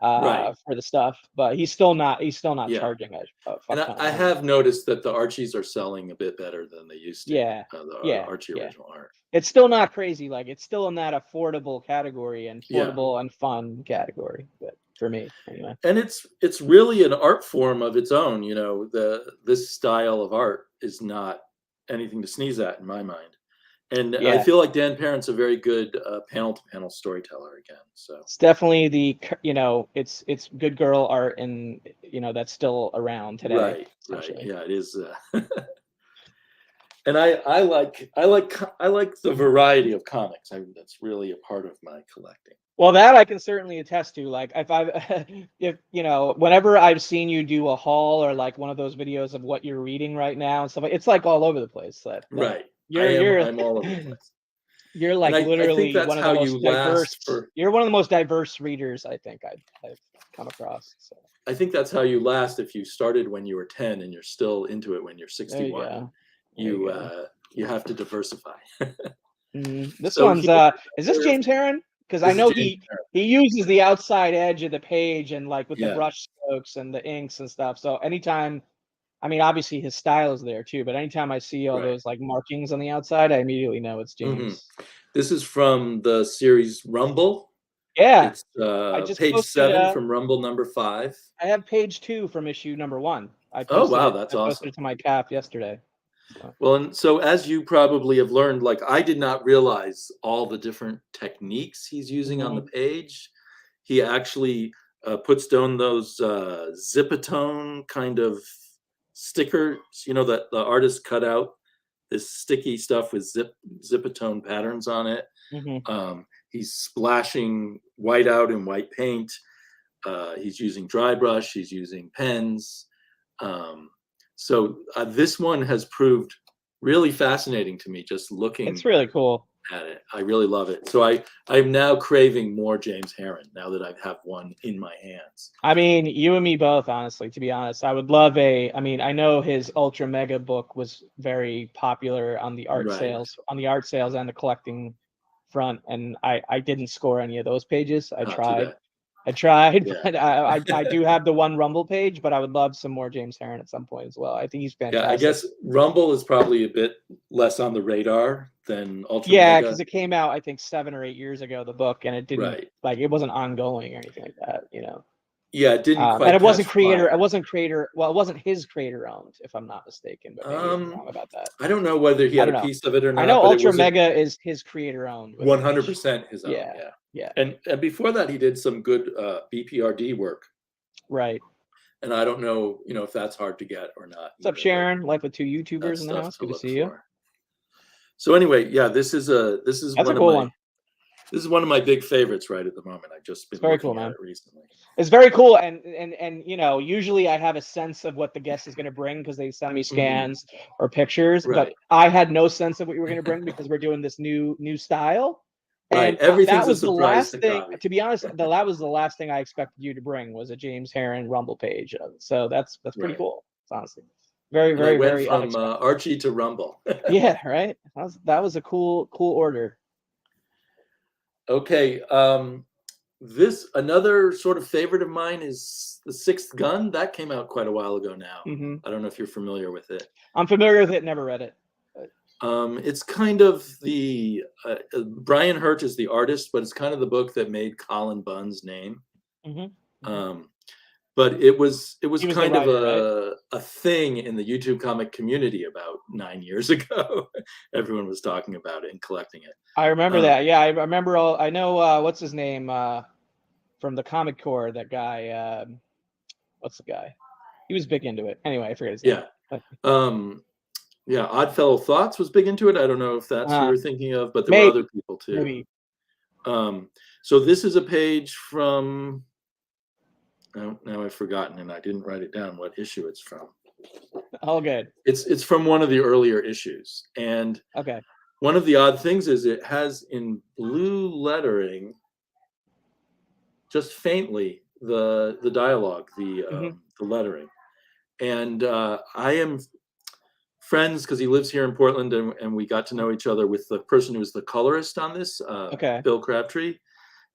for the stuff, but he's still not charging a and I have noticed that the Archies are selling a bit better than they used to. Archie original art. It's still not crazy. Like it's still in that affordable category and and fun category, but for me anyway. And it's really an art form of its own. You know, this style of art is not anything to sneeze at in my mind. And I feel like Dan Parent's a very good panel-to-panel storyteller again. So it's definitely it's good girl art, and that's still around today. Right. Yeah, it is. And I like the variety of comics. That's really a part of my collecting. Well, that I can certainly attest to. Like whenever I've seen you do a haul or like one of those videos of what you're reading right now and stuff, it's like all over the place. Right. I'm all over the place. You're like literally one of the most diverse. You're one of the most diverse readers I think I've come across. So I think that's how you last if you started when you were 10 and you're still into it when you're 61. You have to diversify. This one's is this James Herron? Because I know he uses the outside edge of the page and like with the brush strokes and the inks and stuff. So anytime, I mean, obviously his style is there too, but anytime I see all those like markings on the outside, I immediately know it's James. This is from the series Rumble. Yeah. It's page 7 from Rumble number 5. I have page 2 from issue number 1. That's awesome. I posted it to my cap yesterday. Well, and so as you probably have learned, like I did not realize all the different techniques he's using on the page. He actually puts down those Zipatone kind of stickers, that the artist cut out this sticky stuff with Zipatone patterns on it. He's splashing white out in white paint. He's using dry brush. He's using pens. So this one has proved really fascinating to me, just looking. It's really cool at it. I really love it. So I'm now craving more James Herron now that I have one in my hands. I mean, you and me both, honestly, to be honest. I would love I know his Ultra Mega book was very popular on the art sales and the collecting front. And I didn't score any of those pages. I tried, but I do have the one Rumble page, but I would love some more James Herron at some point as well. I think he's fantastic. Yeah, I guess Rumble is probably a bit less on the radar than Ultra Yeah, Mega. because it came out, I think, 7 or 8 years ago, the book, and it didn't it wasn't ongoing or anything like that, Yeah, it didn't quite. And it wasn't it wasn't his creator owned, if I'm not mistaken, but maybe I'm wrong about that. I don't know whether he had a piece of it or not. I know Ultra Mega is his creator owned. 100% his own. Yeah. And before that, he did some good BPRD work. Right. And I don't know, if that's hard to get or not. What's up, Sharon? Life with 2 YouTubers in the house. Good to see you. So anyway, yeah, this is one of my big favorites right at the moment. I've just been looking at it recently. It's very cool, and usually I have a sense of what the guest is going to bring because they send me scans or pictures, but I had no sense of what you were going to bring because we're doing this new style. And everything's that was the last thing. To be honest, that was the last thing I expected you to bring was a James Herron Rumble page. So that's pretty cool. Honestly, very very from Archie to Rumble. Yeah, right. That was a cool order. Okay, this another sort of favorite of mine is The Sixth Gun. That came out quite a while ago now. I don't know if you're familiar with it. I'm familiar with it. Never read it. It's kind of the Brian Hurt is the artist, but it's kind of the book that made Colin Bunn's name. But it was kind of a thing in the YouTube comic community about 9 years ago. Everyone was talking about it and collecting it. I remember that. Yeah, I remember I know what's his name from the Comic Core. That guy. What's the guy? He was big into it. Anyway, I forget his name. Yeah, Oddfellow Thoughts was big into it. I don't know if that's who you're thinking of, but there were other people too. Maybe. So this is a page from. Now I've forgotten, and I didn't write it down what issue it's from. All good. It's from one of the earlier issues, and one of the odd things is it has in blue lettering, just faintly, the dialogue, the lettering, and I am friends because he lives here in Portland, and we got to know each other with the person who was the colorist on this, Bill Crabtree,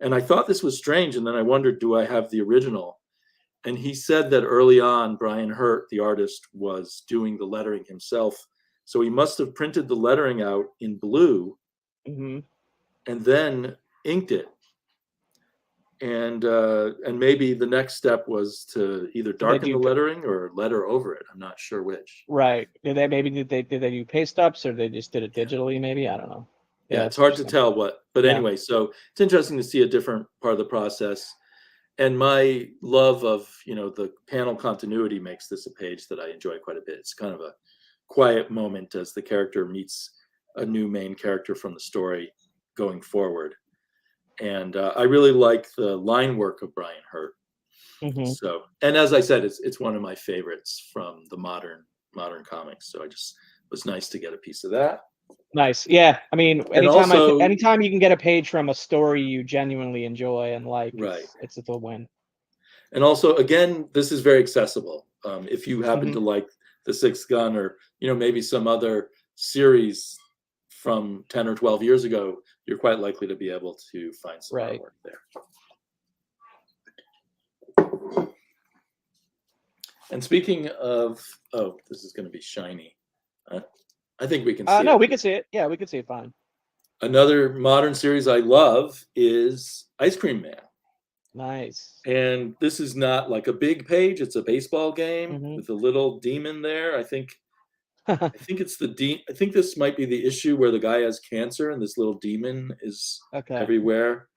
and I thought this was strange, and then I wondered, do I have the original? And he said that early on, Brian Hurt, the artist, was doing the lettering himself. So he must have printed the lettering out in blue and then inked it. And maybe the next step was to either darken the lettering or letter over it. I'm not sure which. Right. Did they do paste ups or they just did it digitally? Maybe, I don't know. Yeah, it's hard to tell but anyway, so it's interesting to see a different part of the process. And my love of, the panel continuity makes this a page that I enjoy quite a bit. It's kind of a quiet moment as the character meets a new main character from the story going forward. And I really like the line work of Brian Hurt. So, and as I said, it's one of my favorites from the modern comics. So it was nice to get a piece of that. Nice. Yeah. I mean, anytime you can get a page from a story you genuinely enjoy and like, it's a win. And also, again, this is very accessible. If you happen to like The Sixth Gun or, maybe some other series from 10 or 12 years ago, you're quite likely to be able to find some artwork there. And speaking of, this is going to be shiny. I think we can see it. No, we can see it. Yeah, we can see it fine. Another modern series I love is Ice Cream Man. Nice. And this is not like a big page. It's a baseball game with a little demon there. I think it's I think this might be the issue where the guy has cancer and this little demon is everywhere.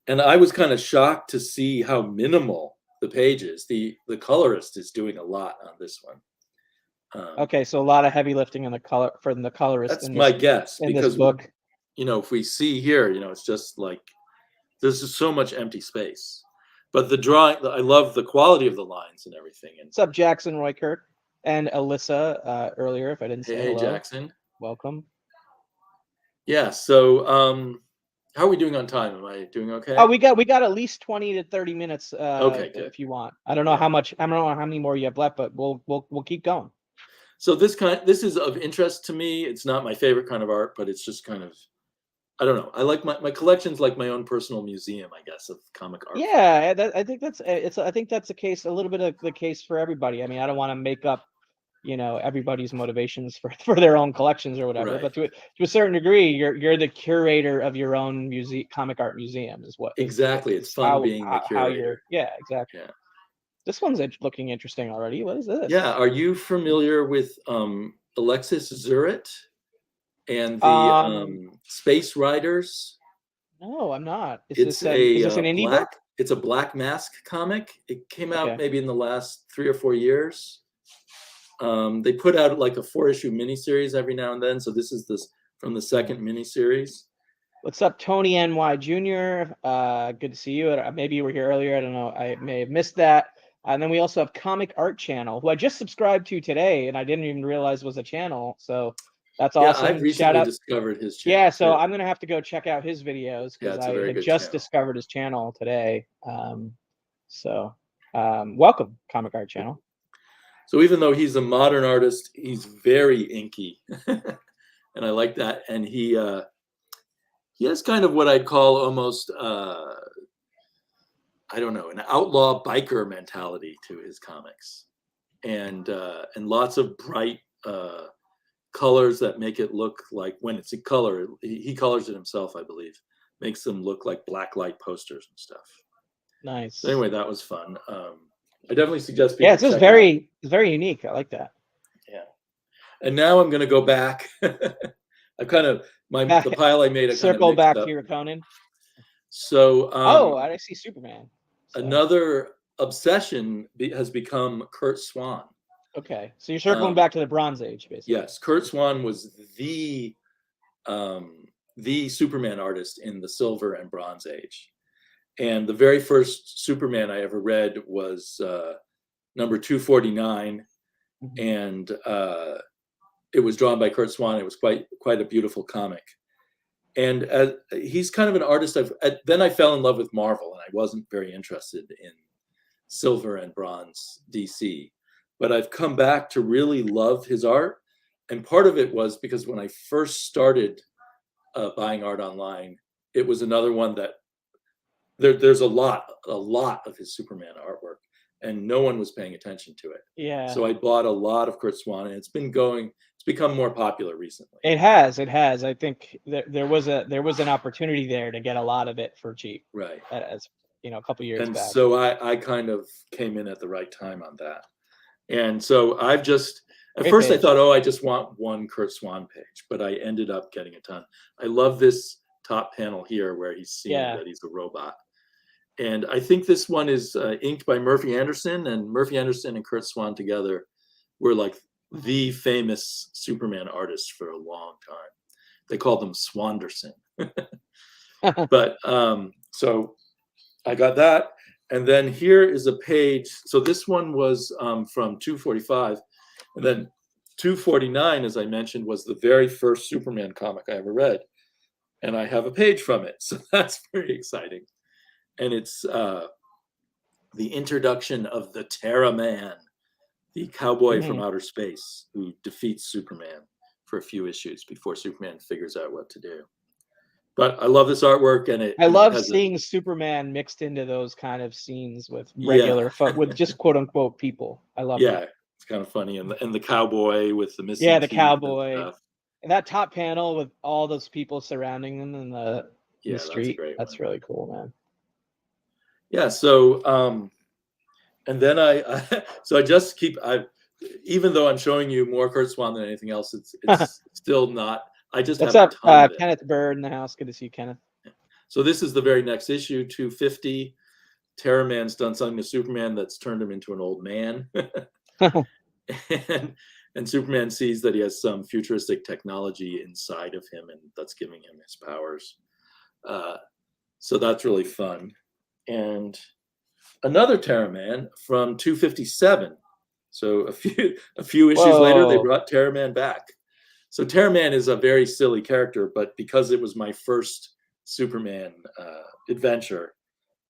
And I was kind of shocked to see how minimal the page is. The colorist is doing a lot on this one. Okay, so a lot of heavy lifting in the color from the colorist. That's my guess, in because this book. You know, if we see here, you know, it's just like there's just so much empty space. But the drawing, I love the quality of the lines and everything. And what's up, Jackson Roykirk and Alyssa earlier? If I didn't say hello, Jackson, welcome. Yeah. So, how are we doing on time? Am I doing okay? Oh, we got at least 20 to 30 minutes. Okay, good. If you want, I don't know how much. I don't know how many more you have left, but we'll keep going. So this is of interest to me. It's not my favorite kind of art, but it's just kind of, I don't know. I like my collection's like my own personal museum, I guess, of comic art. Yeah, I think that's I think that's the case. A little bit of the case for everybody. I mean, I don't want to make up, you know, everybody's motivations for their own collections or whatever. Right. But to a certain degree, you're the curator of your own comic art museum, is what. Exactly, it's fun being the curator. Yeah, exactly. Yeah. This one's looking interesting already. What is this? Yeah, are you familiar with Alexis Zuret and the Space Riders? No, I'm not. Is this an indie book? It's a Black Mask comic. It came out maybe in the last 3 or 4 years. They put out like a 4-issue miniseries every now and then. So this is from the second miniseries. What's up, Tony NY Jr.? Good to see you. Maybe you were here earlier. I don't know. I may have missed that. And then we also have Comic Art Channel, who I just subscribed to today, and I didn't even realize was a channel. So that's awesome. Yeah, I've recently discovered his channel. Yeah, so I'm going to have to go check out his videos because I had just discovered his channel today. Welcome, Comic Art Channel. So even though he's a modern artist, he's very inky, and I like that. And he has kind of what I'd call almost I don't know, an outlaw biker mentality to his comics, and lots of bright colors that make it look like, when it's in color, he colors it himself, I believe, makes them look like blacklight posters and stuff. Nice. So anyway, that was fun. I definitely suggest people. Yeah, it's very unique. I like that. Yeah. And now I'm going to go back. I kind of the pile I made. Circle back to your Conan. So. I see Superman. So. Another obsession has become Kurt Swan. Okay, so you're circling back to the Bronze Age, basically. Yes, Kurt Swan was the Superman artist in the Silver and Bronze Age. And the very first Superman I ever read was number 249, and it was drawn by Kurt Swan. It was quite a beautiful comic. And he's kind of an artist. Then I fell in love with Marvel, and I wasn't very interested in Silver and Bronze DC. But I've come back to really love his art. And part of it was because when I first started buying art online, it was another one that there's a lot of his Superman artwork, and no one was paying attention to it. Yeah. So I bought a lot of Kurt Swan, and it's become more popular recently. It has. I think there was an opportunity there to get a lot of it for cheap. Right. As you know, a couple years back. And so I kind of came in at the right time on that. And so I've just, at first I thought, I just want one Kurt Swan page, but I ended up getting a ton. I love this top panel here where he's seeing that he's a robot. And I think this one is inked by Murphy Anderson, and Murphy Anderson and Kurt Swan together were like the famous Superman artists for a long time. They called them Swanderson. But so I got that. And then here is a page. So this one was from 245. And then 249, as I mentioned, was the very first Superman comic I ever read. And I have a page from it. So that's very exciting. And it's the introduction of the Terra Man, the cowboy from outer space who defeats Superman for a few issues before Superman figures out what to do. But I love this artwork, and I love seeing Superman mixed into those kind of scenes with regular, with just quote unquote people. I love it. Yeah, it's kind of funny, and the cowboy with the missing. Yeah, the cowboy, and that top panel with all those people surrounding them in the street. That's really cool, man. Yeah. So, and then I just keep even though I'm showing you more Kurt Swan than anything else, it's still not. I just What's have up, Kenneth Bird in the house? Good to see you, Kenneth. So this is the very next issue, 250. Terraman's done something to Superman that's turned him into an old man. and Superman sees that he has some futuristic technology inside of him, and that's giving him his powers. So that's really fun. And another Terraman from 257. So a few issues later, they brought Terraman back. So Terraman is a very silly character, but because it was my first Superman adventure,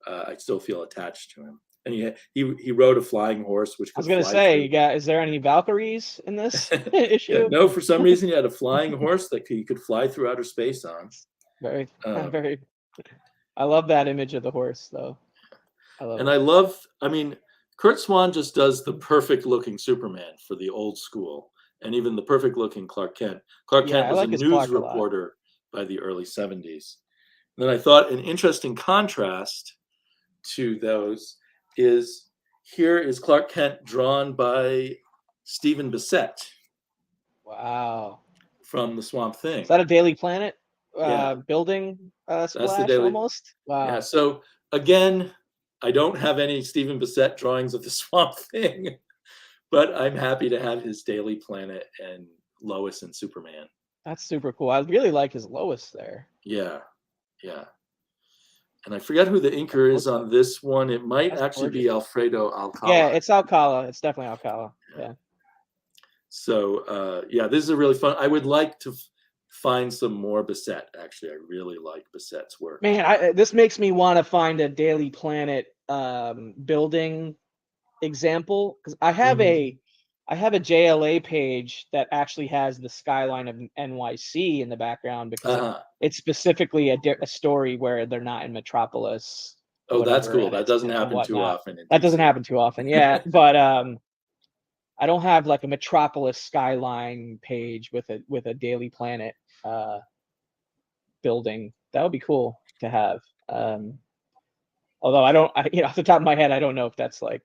I still feel attached to him. And he rode a flying horse, which I was going to say, is there any Valkyries in this issue? Yeah, no, for some reason he had a flying horse that he could fly through outer space on. Very. I love that image of the horse, though. I mean, Kurt Swan just does the perfect looking Superman for the old school, and even the perfect looking Clark Kent. Clark Kent was a news reporter by the early 70s. And then I thought an interesting contrast to those is here is Clark Kent drawn by Stephen Bissette. Wow. From the Swamp Thing. Is that a Daily Planet building splash almost? Wow. Yeah, so again, I don't have any Stephen Bissette drawings of the Swamp Thing, but I'm happy to have his Daily Planet and Lois and Superman. That's super cool. I really like his Lois there. Yeah. And I forget who the inker is on this one. It might actually be Alfredo Alcala. Yeah, it's Alcala. It's definitely Alcala. Yeah. So, this is a really fun. I would like to find some more Bissette. Actually, I really like Bissette's work. Man, this makes me want to find a Daily Planet building example, because I have a JLA page that actually has the skyline of NYC in the background, because it's specifically a story where they're not in Metropolis. Oh, that's cool. That doesn't happen too often. That doesn't happen too often, yeah. But I don't have like a Metropolis skyline page with a Daily Planet building. That would be cool to have. Although off the top of my head, I don't know if that's like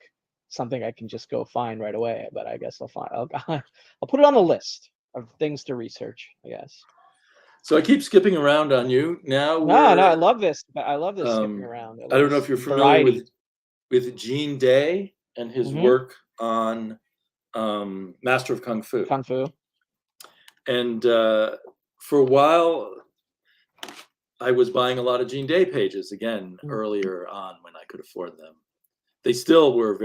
something I can just go find right away. But I guess I'll put it on the list of things to research, I guess. So I keep skipping around on you now. No, I love this. I love this skipping around. I don't know if you're familiar with Gene Day and his work on Master of Kung Fu. And for a while, I was buying a lot of Gene Day pages again earlier on when I could afford them. They still were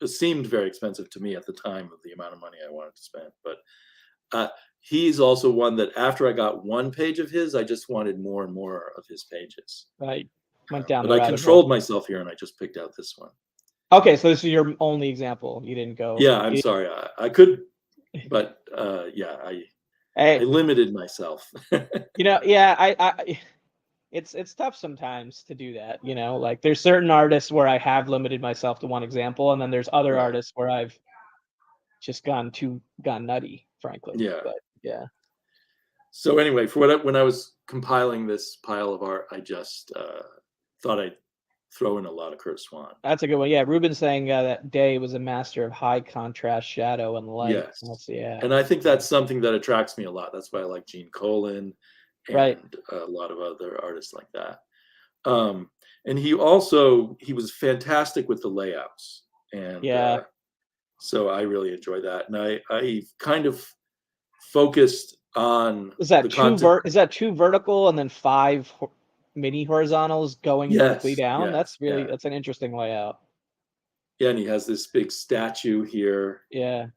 seemed very expensive to me at the time of the amount of money I wanted to spend. But he's also one that after I got one page of his, I just wanted more and more of his pages. Right. Went down. But I controlled myself here and I just picked out this one. Okay, so this is your only example. You didn't go. Yeah, I'm sorry. I could, but I limited myself. It's tough sometimes to do that. Like there's certain artists where I have limited myself to one example, and then there's other artists where I've just gone nutty, frankly. Yeah. But yeah. So anyway, when I was compiling this pile of art, I just thought I'd throw in a lot of Kurt Swan. That's a good one. Yeah, Ruben's saying that Day was a master of high contrast shadow and light. Yes. And I think that's something that attracts me a lot. That's why I like Gene Colan and a lot of other artists like that. And he was fantastic with the layouts. And so I really enjoy that. And I kind of focused on is that two vertical and then 5 mini horizontals going vertically down? That's that's an interesting layout. Yeah, and he has this big statue here. Yeah.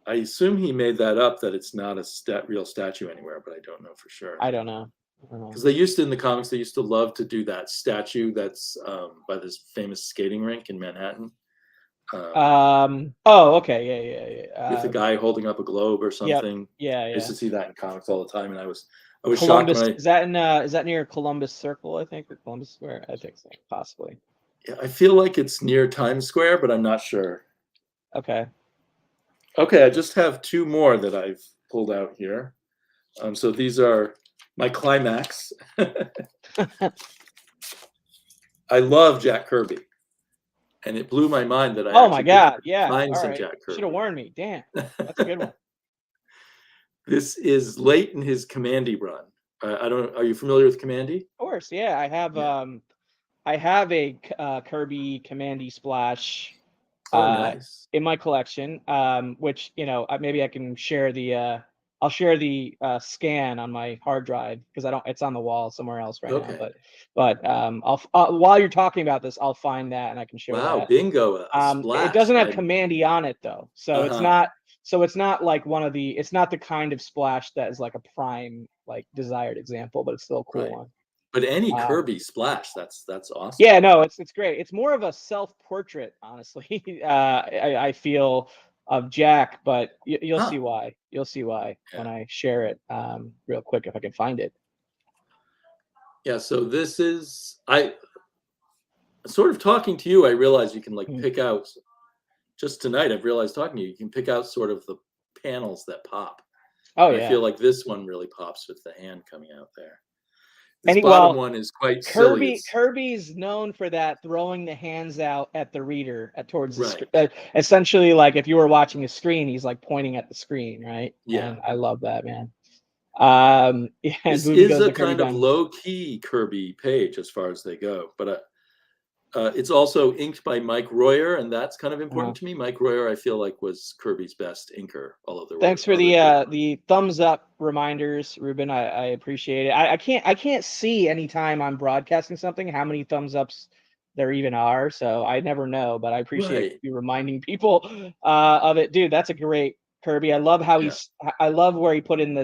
I assume he made that up, that it's not a real statue anywhere, but I don't know for sure. I don't know. Because in the comics, they used to love to do that statue that's by this famous skating rink in Manhattan. Okay. With a guy holding up a globe or something. Yeah. I used to see that in comics all the time, and I was Columbus, shocked. Is that near Columbus Circle, I think, or Columbus Square? I think so, possibly. Yeah, I feel like it's near Times Square, but I'm not sure. Okay, I just have 2 more that I've pulled out here. So these are my climax. I love Jack Kirby. And it blew my mind that I oh my god, yeah, find some Jack Kirby. Should have warned me. Damn, that's a good one. This is late in his Commandy run. I don't. Are you familiar with Commandy? Of course, yeah. I have a Kirby Commandy Splash Nice. in my collection, which, you know, maybe I can share the I'll share the scan on my hard drive, because it's on the wall somewhere else right now. But I'll while you're talking about this, I'll find that and I can show Wow, that. bingo! A Splash. It doesn't have Commandy on it though, so it's Uh-huh. not like it's not the kind of Splash that is like a prime, like, desired example, but it's still a cool one. But any Kirby Splash, that's awesome. Yeah, no, it's great. It's more of a self-portrait, honestly. I feel, of Jack, but you'll see why. You'll see why when I share it real quick, if I can find it. Yeah. So this is sort of talking to you. I realize you can, like, pick out. Just tonight, I've realized talking to you, you can pick out sort of the panels that pop. Oh, and yeah. I feel like this one really pops with the hand coming out there. This bottom one is quite silly. Kirby's known for that, throwing the hands out at the reader, towards the screen. Essentially, like, if you were watching a screen, he's like pointing at the screen, right? Yeah. And I love that, man. Yeah, this is a kind of low-key Kirby page as far as they go, but it's also inked by Mike Royer, and that's kind of important to me. Mike Royer, I feel like, was Kirby's best inker. Although there Thanks for the thumbs up reminders, Ruben. I appreciate it. I can't see anytime I'm broadcasting something how many thumbs ups there even are, so I never know. But I appreciate you reminding people of it, dude. That's a great Kirby. I love how I love where he put in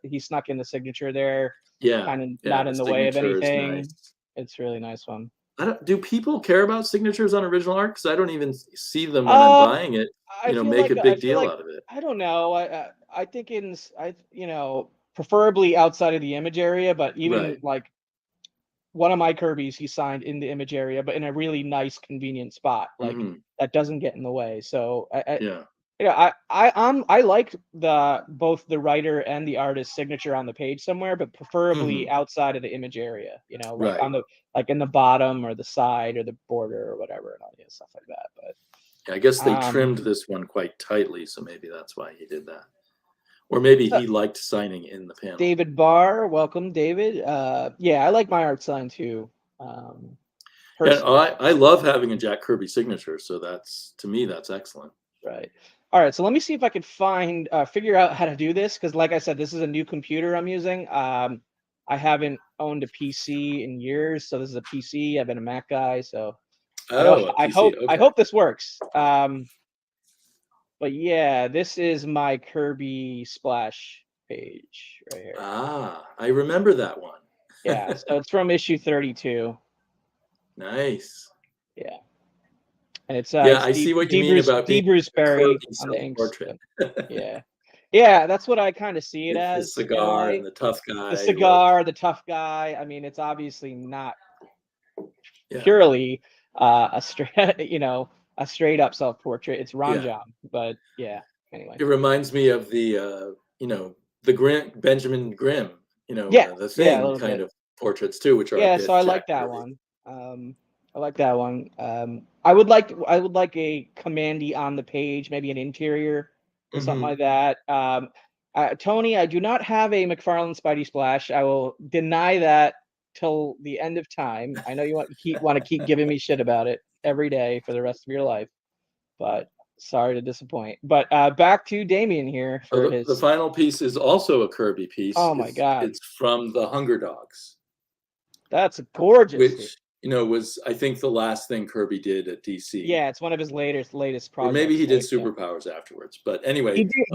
he snuck in the signature there. Yeah, kind of not in the way of anything. Nice. It's really nice one. Do people care about signatures on original art? Because I don't even see them when I'm buying it. Make a big deal out of it. I don't know. I think preferably outside of the image area, but even like one of my Kirby's, he signed in the image area, but in a really nice, convenient spot, like that doesn't get in the way. So I like both the writer and the artist's signature on the page somewhere, but preferably outside of the image area. Like on like in the bottom or the side or the border or whatever, and all stuff like that. But yeah, I guess they trimmed this one quite tightly, so maybe that's why he did that, or maybe he liked signing in the panel. David Barr, welcome, David. Yeah, I like my art sign too. I love having a Jack Kirby signature, so to me that's excellent. Right. All right, so let me see if I can figure out how to do this, because like I said, this is a new computer I'm using. I haven't owned a PC in years, so this is a PC. I've been a Mac guy, so I hope this works. But yeah, this is my Kirby Splash page right here. I remember that one. Yeah, so it's from issue 32. Nice. Yeah. And it's I see what you mean about Bruce Berry on the ink portrait. Yeah, that's what I kind of see it as. The cigar and the tough guy. The cigar, the tough guy. I mean, it's obviously not purely a straight up self portrait. It's Ranjam, but yeah. Anyway, it reminds me of the the Benjamin Grimm, the Thing kind of portraits too, which are so I like that one. I like that one. I would like a Commandy on the page, maybe an interior or something like that. Tony, I do not have a McFarlane Spidey Splash. I will deny that till the end of time. I know you want to keep giving me shit about it every day for the rest of your life, but sorry to disappoint. But back to Damien here for the final piece is also a Kirby piece. Oh my God! It's from the Hunger Dogs. That's gorgeous. Which was, I think, the last thing Kirby did at DC. Yeah, it's one of his latest projects. Or maybe he did Superpowers afterwards. But anyway, he did,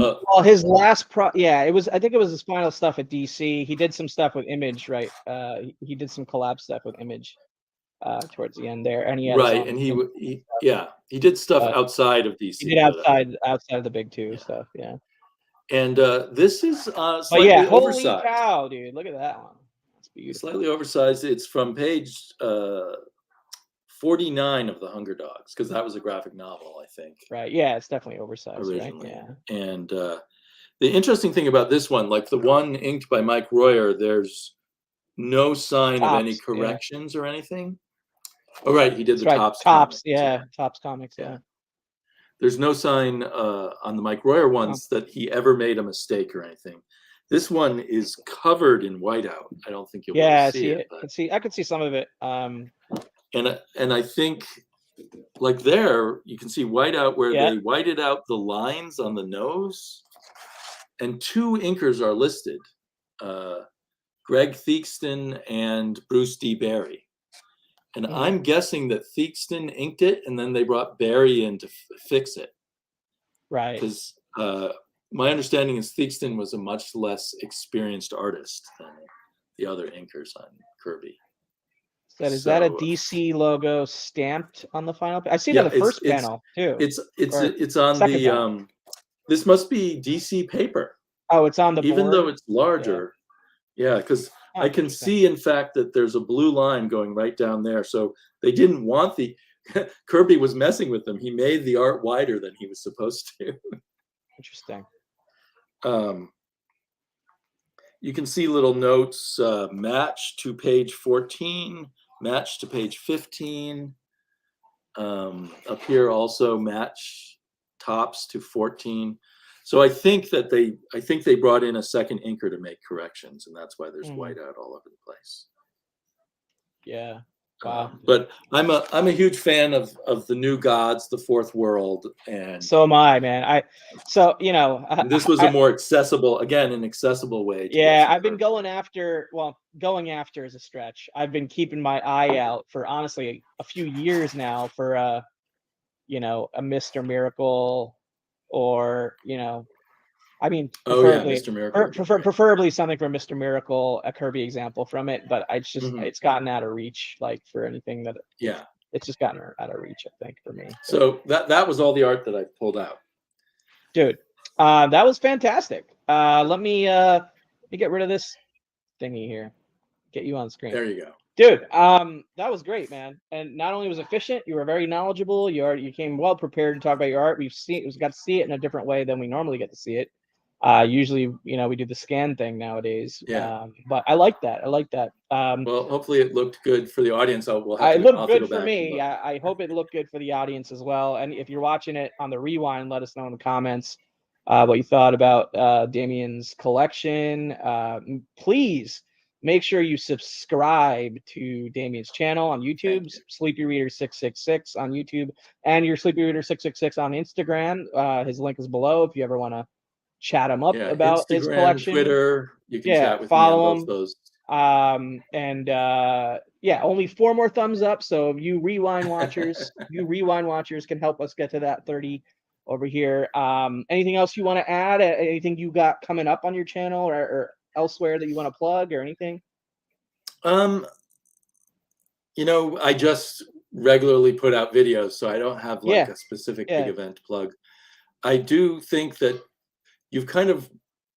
his last I think it was his final stuff at DC. He did some stuff with Image, right? He did some collab stuff with Image towards the end there, and he had and he did stuff outside of DC. He did outside of the big two stuff, yeah. And this is slightly oversized. Holy cow, dude! Look at that one. Slightly oversized. It's from page 49 of the Hunger Dogs, because that was a graphic novel, I think. Right. Yeah, it's definitely oversized. Originally. Right? Yeah. And the interesting thing about this one, like the one inked by Mike Royer, there's no sign of any corrections or anything. Oh, right. He did the Tops. Tops, yeah. Tops Comics, yeah. There's no sign on the Mike Royer ones that he ever made a mistake or anything. This one is covered in whiteout. I don't think you'll be Yeah, able I to see see it. it. But... I could see some of it. And I think, like there, you can see whiteout where they whited out the lines on the nose, and 2 inkers are listed, Greg Theakston and Bruce D. Barry. And I'm guessing that Theakston inked it, and then they brought Barry in to fix it. Right. Because my understanding is Theakston was a much less experienced artist than the other inkers on Kirby. Is that a DC logo stamped on the final? I see it on the first panel too. It's on the panel. This must be DC paper. Oh, it's on the board? Even though it's larger. Yeah, because I can see, in fact, that there's a blue line going right down there. So they didn't want the Kirby was messing with them. He made the art wider than he was supposed to. Interesting. You can see little notes, match to page 14, match to page 15. Up here also match tops to 14. So I think they brought in a second inker to make corrections, and that's why there's whiteout all over the place. Yeah. Wow. But I'm a huge fan of the New Gods, the Fourth World, and so am I, man. this was a more accessible, again, an accessible way. Yeah, I've been going after is a stretch. I've been keeping my eye out for honestly a few years now for a Mr. Miracle, or preferably, Mr. Miracle, preferably something from Mr. Miracle, a Kirby example from it. But it's just it's gotten out of reach, like for anything that it's just gotten out of reach, I think, for me. So that was all the art that I pulled out, dude. That was fantastic. Let me get rid of this thingy here. Get you on screen. There you go. Dude, that was great, man. And not only was efficient, you were very knowledgeable. You came well prepared to talk about your art. We got to see it in a different way than we normally get to see it. Usually, we do the scan thing nowadays. Yeah. But I like that. Well, hopefully it looked good for the audience. It looked good for me. I hope it looked good for the audience as well. And if you're watching it on the rewind, let us know in the comments what you thought about Damien's collection. Please make sure you subscribe to Damien's channel on YouTube, SleepyReader666 on YouTube, and your SleepyReader666 on Instagram. His link is below if you ever want to chat him up about Instagram, his collection. Twitter, you can chat with follow me on both those. Only 4 more thumbs up. So you rewind watchers, can help us get to that 30 over here. Anything else you want to add? Anything you got coming up on your channel or elsewhere that you want to plug or anything? I just regularly put out videos, so I don't have a specific big event plug. I do think that you've kind of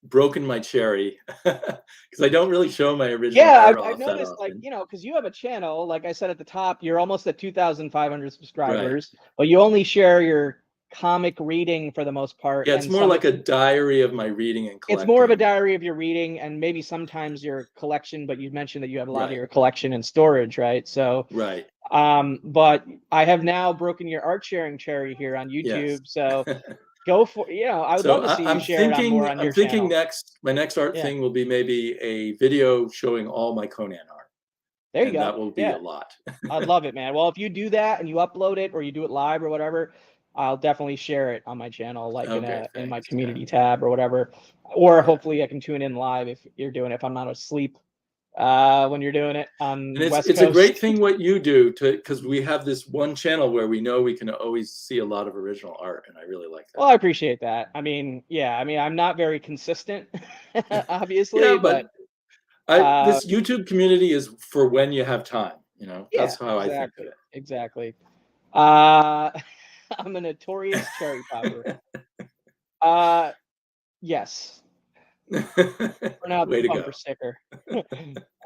broken my cherry because I don't really show my original art off. I've noticed, because you have a channel, like I said at the top, you're almost at 2,500 subscribers, but you only share your comic reading for the most part. Yeah, it's more like a diary of my reading and collecting. It's more of a diary of your reading and maybe sometimes your collection, but you mentioned that you have a lot of your collection in storage, right? So but I have now broken your art sharing cherry here on YouTube. So go for I would love to see you share it more on your channel. My next art thing will be maybe a video showing all my Conan art. There you go. That will be a lot. I'd love it, man. Well, if you do that and you upload it or you do it live or whatever, I'll definitely share it on my channel, like in my community tab or whatever. Or hopefully I can tune in live if you're doing it, if I'm not asleep when you're doing it on West Coast. It's a great thing what you do, because we have this one channel where we know we can always see a lot of original art, and I really like that. Well, I appreciate that. I'm not very consistent, obviously. but this YouTube community is for when you have time. That's how I think of it. Exactly. I'm a notorious cherry popper. Yes. For now, the bumper sticker.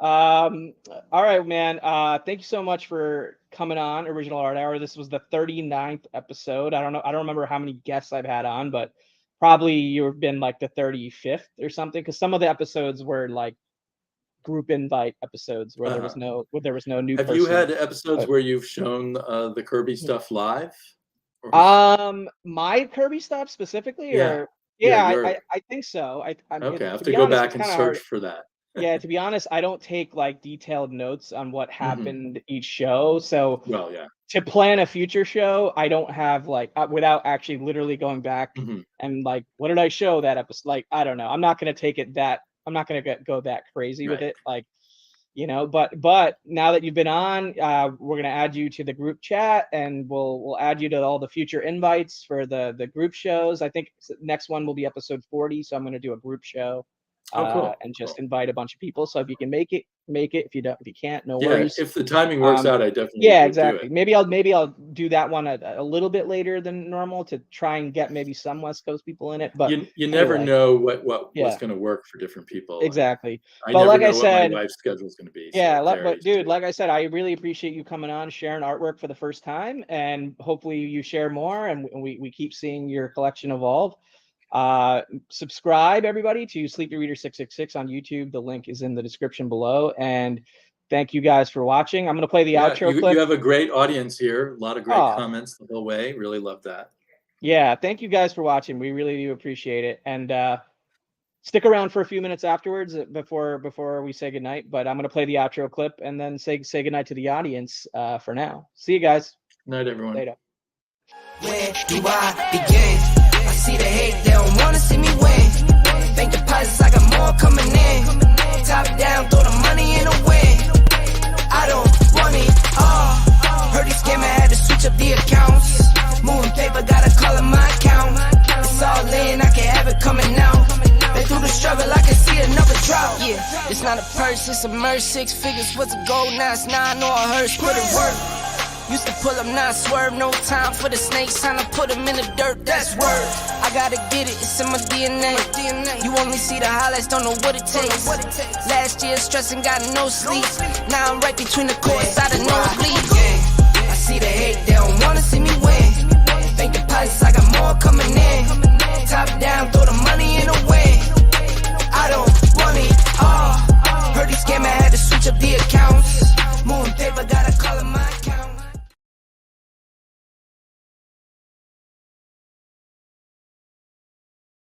All right, man. Thank you so much for coming on Original Art Hour. This was the 39th episode. I don't know. I don't remember how many guests I've had on, but probably you've been like the 35th or something, because some of the episodes were like group invite episodes where there was no new person. Have you had episodes where you've shown the Kirby stuff live? My Kirby stuff specifically, or Yeah, I think so. Okay, I have to go back and search for that. Yeah, to be honest, I don't take like detailed notes on what happened each show. So well, yeah. To plan a future show, I don't have like without actually literally going back and like, what did I show that episode? Like, I don't know. I'm not gonna take it that. I'm not gonna go that crazy with it. Like, you know. But now that you've been on, we're gonna add you to the group chat, and we'll add you to all the future invites for the group shows. I think next one will be episode 40. So I'm gonna do a group show. And just invite a bunch of people. So if you can make it. If you can't, no worries. If the timing works out, I definitely exactly. Do it. Maybe I'll do that one a little bit later than normal to try and get maybe some West Coast people in it. But you never know what's going to work for different people. Exactly. I never know what my wife's schedule is going to be. Yeah, but dude, like I said, I really appreciate you coming on, sharing artwork for the first time, and hopefully you share more, and we keep seeing your collection evolve. Subscribe everybody to SleepyReader666 on YouTube. The link is in the description below, and thank you guys for watching. I'm going to play the outro clip. You have a great audience here. A lot of great comments the whole way. Really love that. Yeah, thank you guys for watching. We really do appreciate it, and stick around for a few minutes afterwards before we say goodnight. But I'm going to play the outro clip and then say goodnight to the audience for now. See you guys. Good night, everyone. Later. Where do I begin? I see the hate, they don't wanna see me win. Bank deposits, I got more coming in. Top down, throw the money in the wind. I don't want it all. Heard he scammer, had to switch up the accounts. Moving paper, gotta call it my account. It's all in, I can have it coming out. Been through the struggle, I can see another drought. Yeah, it's not a purse, it's a merch. 6 figures was a gold, now it's 9 or a hearse. Put it work. Used to pull up, not swerve, no time for the snakes, time to put them in the dirt, that's word. I gotta get it, it's in my DNA. You only see the highlights, don't know what it takes. Last year stressing, got no sleep. Now I'm right between the courts, out of nosebleed. I see the hate, they don't wanna see me win. Bank deposits, I got more coming in.